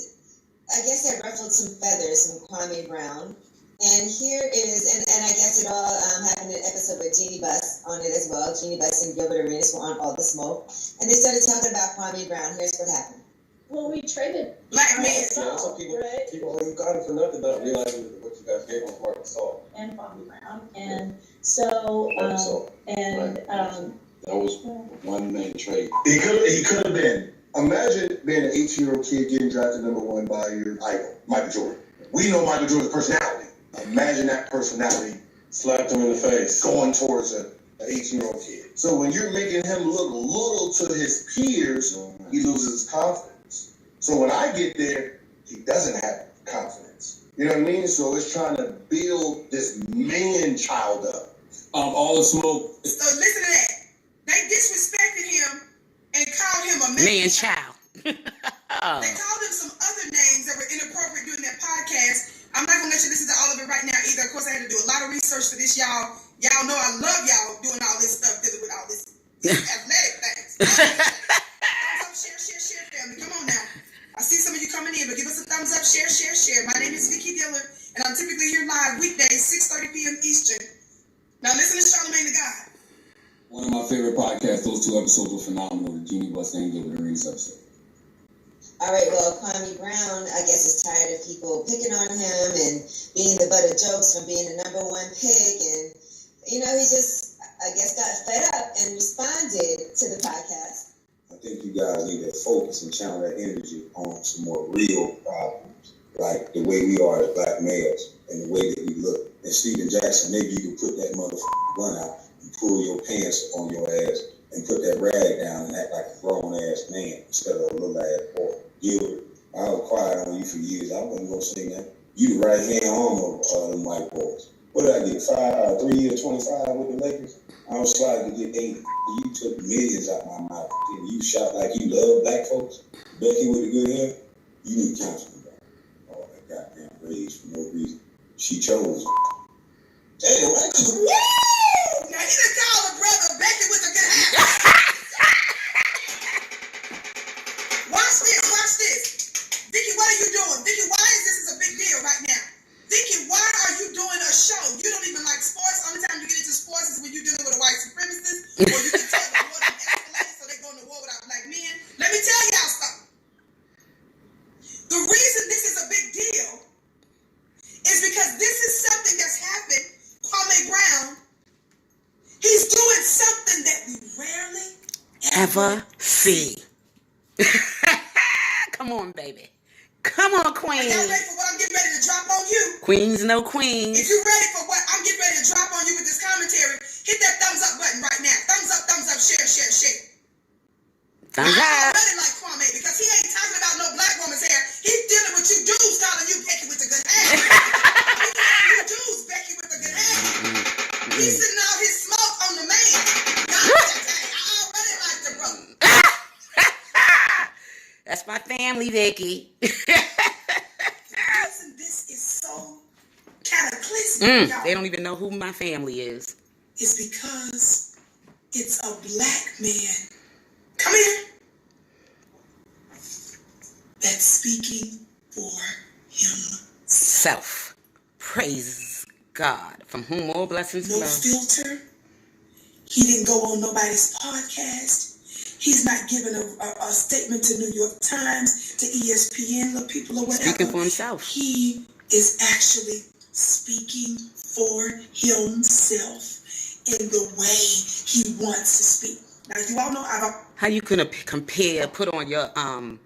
[SPEAKER 4] I guess that ruffled some feathers from Kwame Brown. And here is, and I guess it all happened in an episode with Jeannie Buss on it as well. Jeannie Buss and Gilbert Arenas were on All the Smoke, and they started talking about Kwame Brown. Here's what happened.
[SPEAKER 5] Well, we traded
[SPEAKER 2] Black men.
[SPEAKER 3] Yeah, some people,
[SPEAKER 5] right?
[SPEAKER 3] people you got it for nothing, not realizing what you guys gave on Mark Salt.
[SPEAKER 5] And Kwame Brown, and so
[SPEAKER 3] That was one man trade.
[SPEAKER 6] He could have been. Imagine being an 18-year-old kid getting drafted #1 by your idol, Michael Jordan. We know Michael Jordan's personality. Imagine that personality
[SPEAKER 3] Slapped him in the face.
[SPEAKER 6] going towards an 18-year-old kid. So when you're making him look little to his peers, he loses his confidence. So when I get there, he doesn't have confidence. You know what I mean? So it's trying to build this man child up.
[SPEAKER 3] All the Smoke.
[SPEAKER 2] So listen to that. They disrespected him and called him a
[SPEAKER 1] Man child.
[SPEAKER 2] They called him some other names that were inappropriate during that podcast. I'm not going to let you listen to all of it right now either. because of course I had to do a lot of research for this, y'all. Y'all know I love y'all doing all this stuff, dealing with all this athletic things. Thumbs up, share, family. Come on now. I see some of you coming in, but give us a thumbs up, share. My name is Vicki Dillard, and I'm typically here live weekdays, 6:30 p.m. Eastern. Now listen to Charlamagne the God.
[SPEAKER 7] One of my favorite podcasts, those 2 episodes were phenomenal. The Jeannie Buss and Gilbert Arenas episode.
[SPEAKER 4] All right, well, Kwame Brown, I guess, is tired of people picking on him and being the butt of jokes from being the #1 pick. And, he just, I guess, got fed up and responded to the podcast.
[SPEAKER 8] I think you guys need to focus and channel that energy on some more real problems, like the way we are as black males and the way that we look. And Stephen Jackson, maybe you could put that motherfucking gun out and pull your pants on your ass and put that rag down and act like a grown-ass man instead of a little-ass boy. Gilbert, I was quiet on you for years. I wasn't going to say that. You the right-hand arm of them white boys. What did I get, 3 years, 25 with the Lakers? I was sliding to get 80. You took millions out my mouth. And you shot like you love black folks. Becky with the good hair, you need counseling, bro. All that goddamn rage for no reason. She chose. Damn, what?
[SPEAKER 2] Woo! Now he done called a brother Becky with a good hair. Watch this. Vicki, what are you doing? Vicki, why is this a big deal right now? Vicki, why are you doing a show? You don't even like sports. Only time you get into sports is when you're dealing with a white supremacist, or you can tell the war done escalated, so they're going to war without black men. Let me tell y'all something. The reason this is a big deal is because this is something that's happened. Kwame Brown, he's doing something that we rarely
[SPEAKER 1] Ever see. Come on, baby. Come on,
[SPEAKER 2] Are
[SPEAKER 1] queen.
[SPEAKER 2] y'all ready for what I'm getting ready to drop on you?
[SPEAKER 1] Queens, no
[SPEAKER 2] If
[SPEAKER 1] queens.
[SPEAKER 2] you're ready for what I'm getting ready to drop on you with this commentary, hit that thumbs up button right now. Thumbs up, share.
[SPEAKER 1] Thumbs
[SPEAKER 2] I
[SPEAKER 1] up.
[SPEAKER 2] really like Kwame because he ain't talking about no black woman's hair. He's dealing with you dudes calling you Becky with the good hair. He's calling you dudes Becky with the good hair. He's sitting out his smoke on the man. Not that thing. I already like the brother.
[SPEAKER 1] That's my family, Vicky.
[SPEAKER 2] The reason this is so cataclysmic, y'all,
[SPEAKER 1] They don't even know who my family is.
[SPEAKER 2] is because it's a black man. Come here. That's speaking for himself.
[SPEAKER 1] Self. Praise God. From whom all blessings
[SPEAKER 2] No
[SPEAKER 1] flow.
[SPEAKER 2] filter. He didn't go on nobody's podcast. He's not giving a statement to New York Times, to ESPN, the people or whatever.
[SPEAKER 1] Speaking for himself.
[SPEAKER 2] He is actually speaking for himself in the way he wants to speak. Now, you all know
[SPEAKER 1] How you can compare, put on your, I'm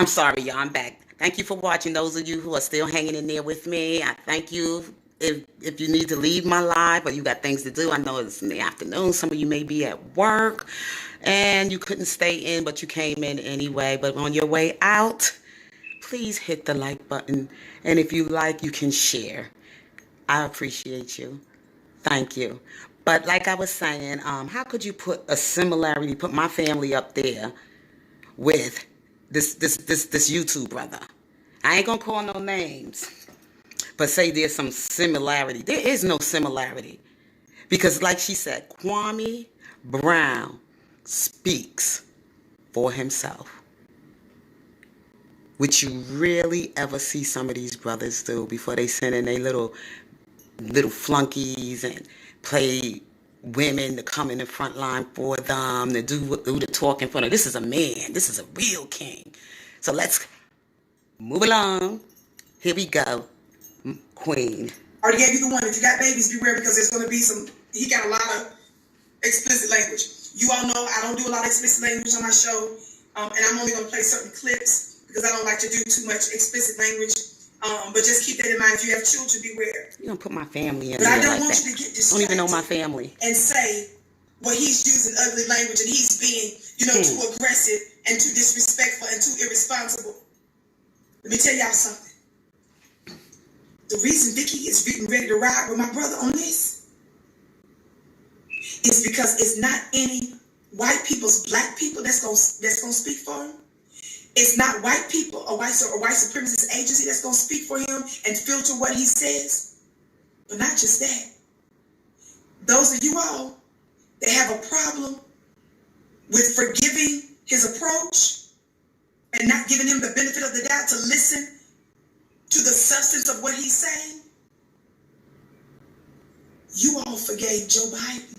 [SPEAKER 1] sorry, y'all, I'm back. Thank you for watching. Those of you who are still hanging in there with me, I thank you. If you need to leave my live or you got things to do, I know it's in the afternoon. Some of you may be at work and you couldn't stay in, but you came in anyway. But on your way out, please hit the like button. And if you like, you can share. I appreciate you. Thank you. But like I was saying, how could you put a similarity, put my family up there with this YouTube brother? I ain't gonna call no names, but say there's some similarity. There is no similarity. Because like she said, Kwame Brown speaks for himself. Which you rarely ever see some of these brothers do before they send in their little flunkies and play women to come in the front line for them, to do the talking for them. This is a man. This is a real king. So let's move along. Here we go. Queen.
[SPEAKER 2] already gave you the one. If you got babies, beware because there's going to be some, he got a lot of explicit language. You all know I don't do a lot of explicit language on my show, and I'm only going to play certain clips because I don't like to do too much explicit language. But just keep that in mind. If you have children, beware.
[SPEAKER 1] You don't put my family in
[SPEAKER 2] But I
[SPEAKER 1] there
[SPEAKER 2] don't
[SPEAKER 1] like
[SPEAKER 2] want
[SPEAKER 1] that.
[SPEAKER 2] you to get
[SPEAKER 1] I don't even know my
[SPEAKER 2] distracted
[SPEAKER 1] family.
[SPEAKER 2] and say, well, he's using ugly language and he's being, too aggressive and too disrespectful and too irresponsible. Let me tell y'all something. The reason Vicki is ready to ride with my brother on this is because it's not any white people's black people that's gonna speak for him. It's not white people or white supremacist agency that's gonna speak for him and filter what he says. But not just that. Those of you all that have a problem with forgiving his approach and not giving him the benefit of the doubt to listen to the substance of what he's saying, you all forgave Joe Biden.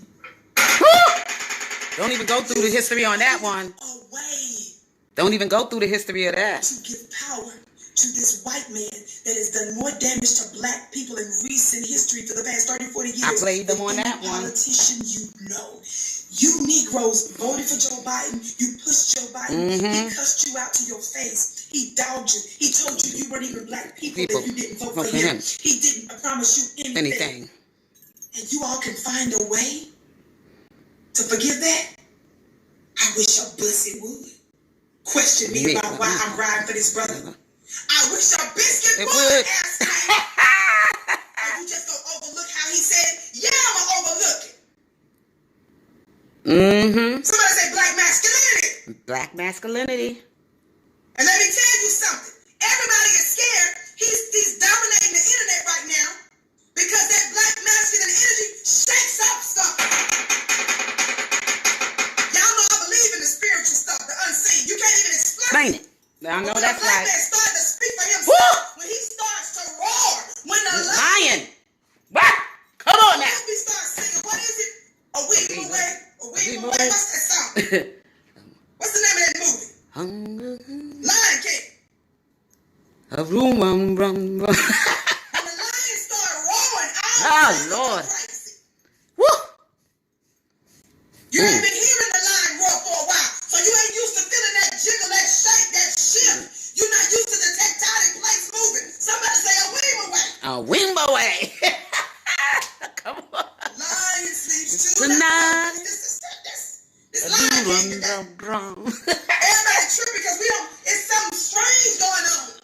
[SPEAKER 1] Don't even go through the history on that one.
[SPEAKER 2] Away.
[SPEAKER 1] Don't even go through the history of that.
[SPEAKER 2] To give power to this white man that has done more damage to black people in recent history for the past 30, 40 years.
[SPEAKER 1] I played them on that one.
[SPEAKER 2] Politician, you know. You Negroes voted for Joe Biden. You pushed Joe Biden. He cussed you out to your face. He dogged you. He told you you weren't even black people if you didn't vote for him. He didn't promise you anything. And you all can find a way to forgive that? I wish your pussy would. Question me about why I'm riding for this brother. I wish your biscuit would ask me. Are you just gonna overlook how he said, yeah, I'm gonna overlook it? Somebody say black masculinity.
[SPEAKER 1] Black masculinity.
[SPEAKER 2] And let me tell you something. Everybody is scared. He's dominating the internet right now because that black masculine energy shakes up stuff. Y'all know I believe in the spiritual stuff, the unseen. You can't even explain it.
[SPEAKER 1] I know that's right.
[SPEAKER 2] When the black man started to speak for himself, when he starts to roar, when the
[SPEAKER 1] lion. What? Come on now.
[SPEAKER 2] When we start singing, what is it? A week away. A week away. What's that song? What's the name of that movie? Lion King.
[SPEAKER 1] A room, rum.
[SPEAKER 2] When the lion started roaring,
[SPEAKER 1] oh Lord. Woo.
[SPEAKER 2] You ain't been hearing the lion roar for a while, so you ain't used to feeling that jiggle, that shake, that shift. You're not used to the tectonic plates moving. Somebody say a weem away.
[SPEAKER 1] A weem away. Come on.
[SPEAKER 2] Lion sleeps
[SPEAKER 1] tonight.
[SPEAKER 2] This lion king. Everybody tripping because we don't. It's something strange going on.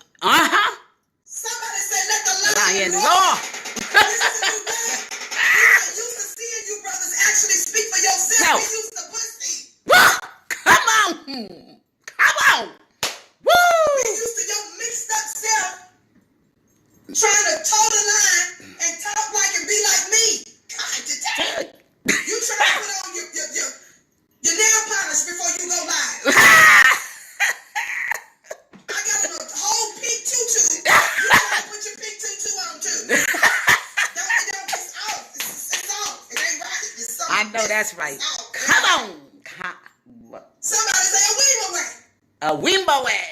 [SPEAKER 2] Somebody said let the lion roar. This is a new day. We're not used to seeing you brothers actually speak for yourself. We used to pussy.
[SPEAKER 1] Come on. Come on. Woo.
[SPEAKER 2] We used to your mixed up self trying to toe the line and talk like and be like me. God, today. You try to put on your nail polish before you go live. I got a whole pink tutu. You try to put your pink tutu on too. It's off. It's off. It ain't right. It's something.
[SPEAKER 1] I know that's right. Come on.
[SPEAKER 2] Somebody say a weem away.
[SPEAKER 1] A weem away.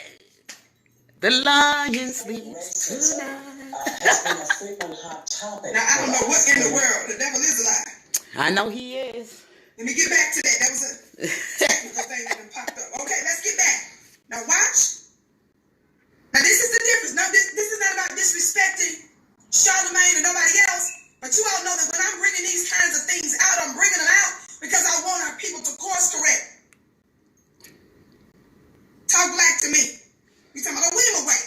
[SPEAKER 1] The lion sleeps tonight.
[SPEAKER 2] Now I don't know what in the world. The devil is alive.
[SPEAKER 1] I know he is.
[SPEAKER 2] Let me get back to that. That was a technical thing that popped up. Okay, let's get back. Now watch. Now this is the difference. Now this is not about disrespecting Charlamagne and nobody else. But you all know that when I'm bringing these kinds of things out, I'm bringing them out because I want our people to course correct. Talk black to me. We talking about a weem away.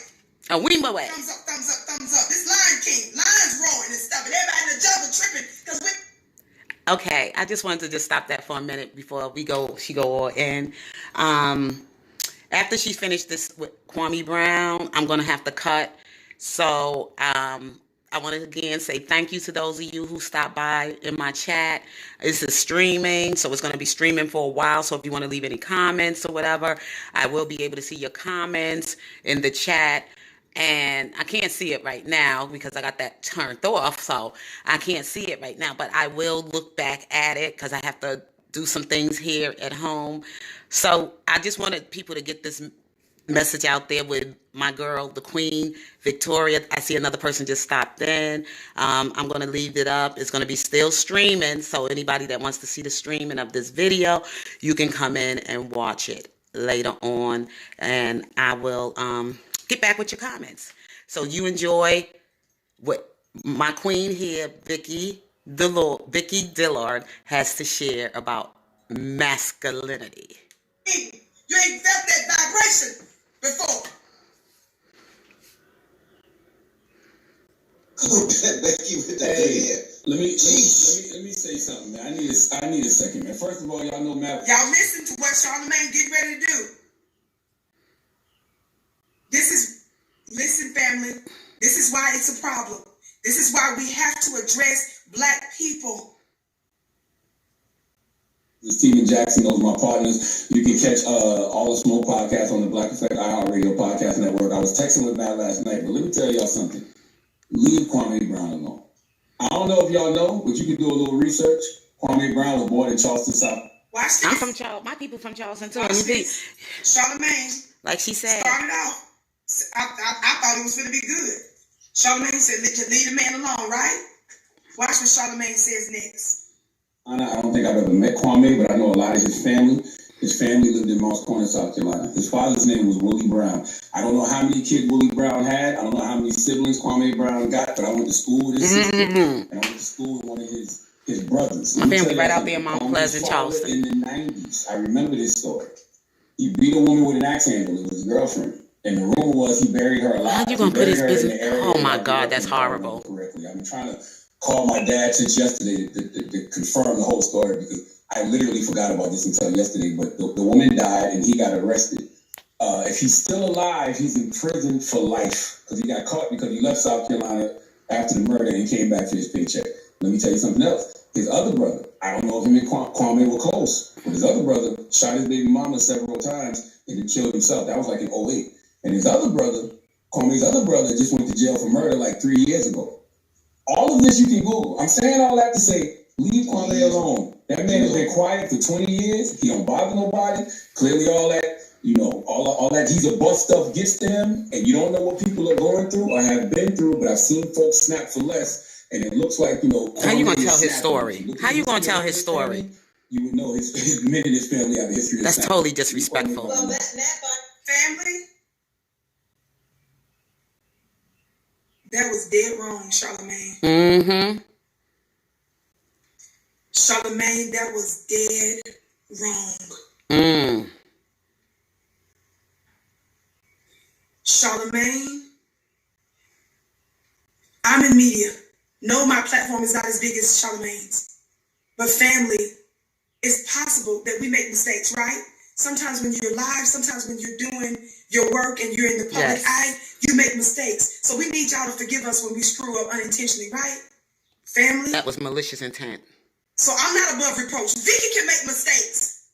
[SPEAKER 1] A weem away.
[SPEAKER 2] Thumbs up, thumbs up, thumbs up. This Lion King, lions roaring and stuff, and everybody in the jungle tripping because we.
[SPEAKER 1] Okay, I just wanted to just stop that for a minute before she go all in. After she finished this with Kwame Brown, I'm going to have to cut. So I want to again say thank you to those of you who stopped by in my chat. This is streaming, so it's going to be streaming for a while. So if you want to leave any comments or whatever, I will be able to see your comments in the chat. And I can't see it right now because I got that turned off, so I can't see it right now. But I will look back at it because I have to do some things here at home. So I just wanted people to get this message out there with my girl, the Queen, Victoria. I see another person just stopped in. I'm going to leave it up. It's going to be still streaming, so anybody that wants to see the streaming of this video, you can come in and watch it later on. And I will... get back with your comments. So you enjoy what my queen here, Vicky Dillard, has to share about masculinity.
[SPEAKER 2] You ain't felt that vibration before.
[SPEAKER 8] Becky with that video.
[SPEAKER 7] Let me say something, man. I need a second, man. First of all, y'all know Matt.
[SPEAKER 2] Y'all listen to what Charlamagne getting ready to do. Listen, family. This is why it's a problem. This is why we have to address Black people.
[SPEAKER 7] Steven Jackson, those are my partners. You can catch All the Smoke podcast on the Black Effect iHeartRadio podcast network. I was texting with Matt last night, but let me tell y'all something. Leave Kwame Brown alone. I don't know if y'all know, but you can do a little research. Kwame Brown was born in Charleston, South.
[SPEAKER 2] Watch this.
[SPEAKER 1] I'm from Charleston. My people from Charleston too.
[SPEAKER 2] Watch this. Charlamagne
[SPEAKER 1] Like she said.
[SPEAKER 2] started off. I thought it was going to be good. Charlamagne said, leave the man alone, right? Watch what Charlamagne says next.
[SPEAKER 7] I don't think I've ever met Kwame, but I know a lot of his family. His family lived in Moss Corner, South Carolina. His father's name was Willie Brown. I don't know how many kids Willie Brown had. I don't know how many siblings Kwame Brown got, but I went to school with his sister, and I went to school with one of his brothers.
[SPEAKER 1] My family right out there in Mount Pleasant, Charleston.
[SPEAKER 7] In the 90s, I remember this story. He beat a woman with an axe handle. It was his girlfriend. And the rumor was he buried her alive.
[SPEAKER 1] How you gonna put his business? Oh my God, that's horrible.
[SPEAKER 7] Correctly. I've been trying to call my dad since yesterday to confirm the whole story because I literally forgot about this until yesterday. But the woman died and he got arrested. If he's still alive, he's in prison for life because he got caught because he left South Carolina after the murder and came back for his paycheck. Let me tell you something else. His other brother, I don't know if him and Kwame were close, but his other brother shot his baby mama several times and he killed himself. That was like in 2008. And his other brother, Kwame's other brother, just went to jail for murder like 3 years ago. All of this you can Google. I'm saying all that to say, leave Kwame alone. That man has been quiet for 20 years. He don't bother nobody. Clearly all that, all that he's a bust stuff gets to him, and you don't know what people are going through or have been through, but I've seen folks snap for less, and it looks like,
[SPEAKER 1] How you gonna tell his story? How you gonna tell his story?
[SPEAKER 7] You would know his men and his family have a history of
[SPEAKER 1] That's
[SPEAKER 7] snapping.
[SPEAKER 1] totally disrespectful.
[SPEAKER 4] Well,
[SPEAKER 2] Family, that was dead wrong, Charlamagne.
[SPEAKER 1] Mm-hmm.
[SPEAKER 2] Charlamagne, that was dead wrong.
[SPEAKER 1] Mm.
[SPEAKER 2] Charlamagne, I'm in media. No, my platform is not as big as Charlamagne's. But family, it's possible that we make mistakes, right? Sometimes when you're live, sometimes when you're doing your work and you're in the public eye, you make mistakes. So we need y'all to forgive us when we screw up unintentionally, right? Family?
[SPEAKER 1] That was malicious intent.
[SPEAKER 2] So I'm not above reproach. Vicky can make mistakes.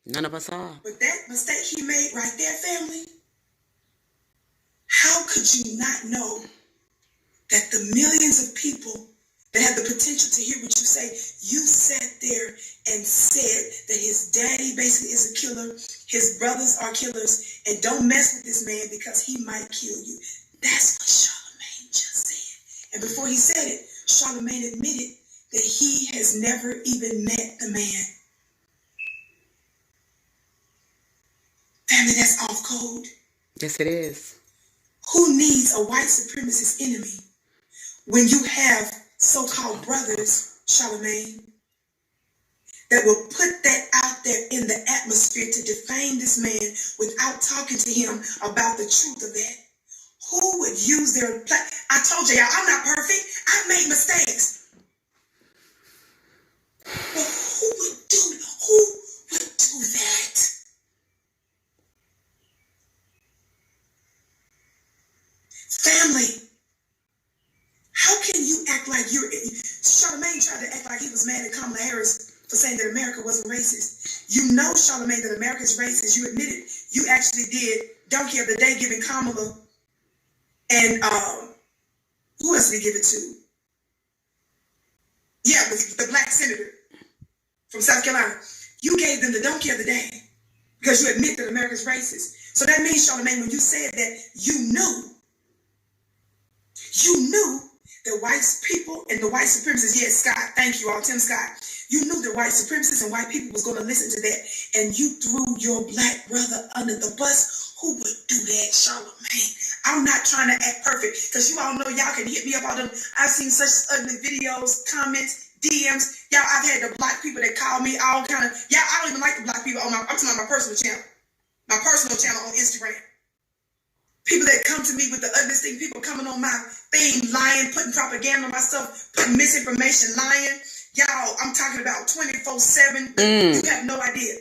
[SPEAKER 1] None of us are.
[SPEAKER 2] But that mistake he made right there, family, how could you not know that the millions of people that have the potential to hear what you say, you sat there and said that his daddy basically is a killer, his brothers are killers, and don't mess with this man because he might kill you. That's what Charlamagne just said. And before he said it, Charlamagne admitted that he has never even met the man. Family, that's off code.
[SPEAKER 1] Yes, it is.
[SPEAKER 2] Who needs a white supremacist enemy when you have so-called brothers, Charlamagne, that will put that out there in the atmosphere to defame this man without talking to him about the truth of that? Who would use their I told y'all, I'm not perfect. I've made mistakes. But who would do that? Family, how can you act like Charlamagne tried to act like he was mad at Kamala Harris for saying that America wasn't racist. You know, Charlamagne, that America is racist. You admitted you actually did Donkey of the Day giving Kamala and who else did he give it to? Yeah, the black senator from South Carolina. You gave them the Donkey of the Day because you admit that America's racist. So that means, Charlamagne, when you said that, you knew that white people and the white supremacists, yes, Scott, thank you all, Tim Scott, you knew that white supremacists and white people was going to listen to that, and you threw your black brother under the bus. Who would do that, Charlamagne? I'm not trying to act perfect, because you all know y'all can hit me up on them. I've seen such ugly videos, comments, DMs. Y'all, I've had the black people that call me all kind of, I don't even like the black people on I'm talking about my personal channel on Instagram. People that come to me with the ugliest thing, people coming on my thing, lying, putting propaganda on my stuff, putting misinformation, lying. Y'all, I'm talking about 24/7. You have no idea.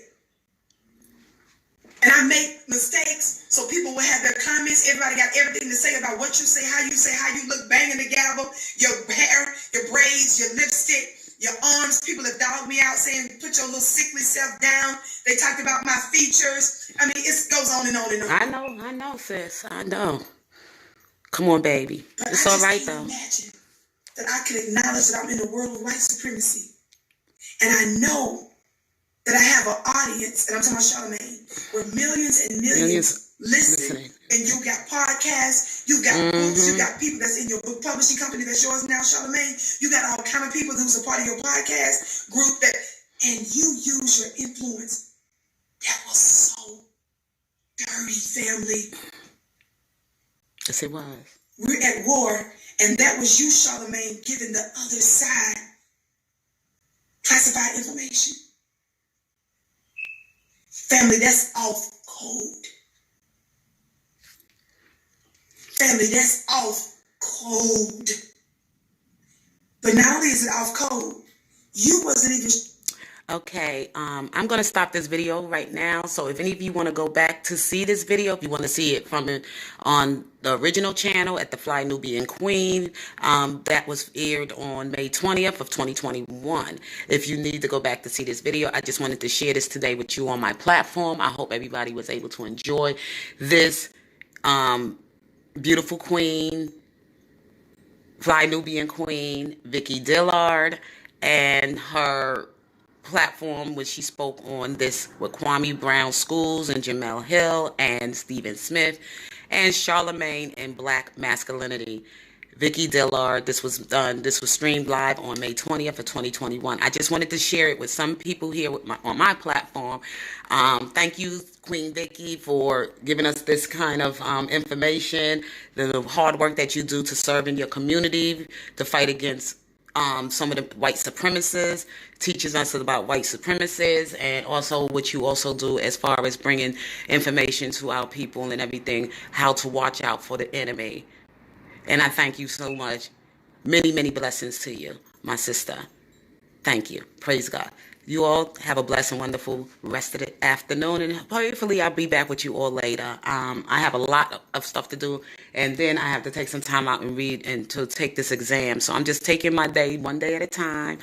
[SPEAKER 2] And I make mistakes so people will have their comments. Everybody got everything to say about what you say, how you look, banging the gavel, your hair, your braids, your lipstick, your arms. People have dogged me out saying, put your little sickly self down. They talked about my features. I mean, it goes on and on and on.
[SPEAKER 1] I know, sis. I know. Come on, baby.
[SPEAKER 2] But
[SPEAKER 1] It's
[SPEAKER 2] I
[SPEAKER 1] all
[SPEAKER 2] just
[SPEAKER 1] right,
[SPEAKER 2] can't
[SPEAKER 1] though.
[SPEAKER 2] imagine that I can acknowledge that I'm in a world of white supremacy. And I know that I have an audience, and I'm talking about Charlamagne, where millions and millions listen. And you got podcasts, you got books, you got people that's in your book publishing company that's yours now, Charlamagne. You got all kind of people who's a part of your podcast group and you use your influence. That was so dirty, family.
[SPEAKER 1] Yes, it was.
[SPEAKER 2] We're at war, and that was you, Charlamagne, giving the other side classified information. Family, that's off code. Family, that's off code. But not only is it off code, you wasn't even...
[SPEAKER 1] Okay, I'm going to stop this video right now. So if any of you want to go back to see this video, if you want to see it on the original channel at the Fly Nubian Queen, that was aired on May 20th of 2021. If you need to go back to see this video, I just wanted to share this today with you on my platform. I hope everybody was able to enjoy this beautiful queen, Fly Nubian Queen, Vicky Dillard, and her platform which she spoke on this with Kwame Brown Schools and Jamel Hill and Stephen Smith and Charlamagne and Black Masculinity. Vicky Dillard, this was streamed live on May 20th of 2021. I just wanted to share it with some people here on my platform. Thank you, Queen Vicky, for giving us this kind of information, the hard work that you do to serve in your community, to fight against some of the white supremacists, teaches us about white supremacists, and also what you also do as far as bringing information to our people and everything, how to watch out for the enemy. And I thank you so much. Many, many blessings to you, my sister. Thank you. Praise God. You all have a blessed and wonderful rest of the afternoon, and hopefully I'll be back with you all later. I have a lot of stuff to do, and then I have to take some time out and read and to take this exam. So I'm just taking my day one day at a time.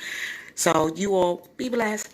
[SPEAKER 1] So you all be blessed.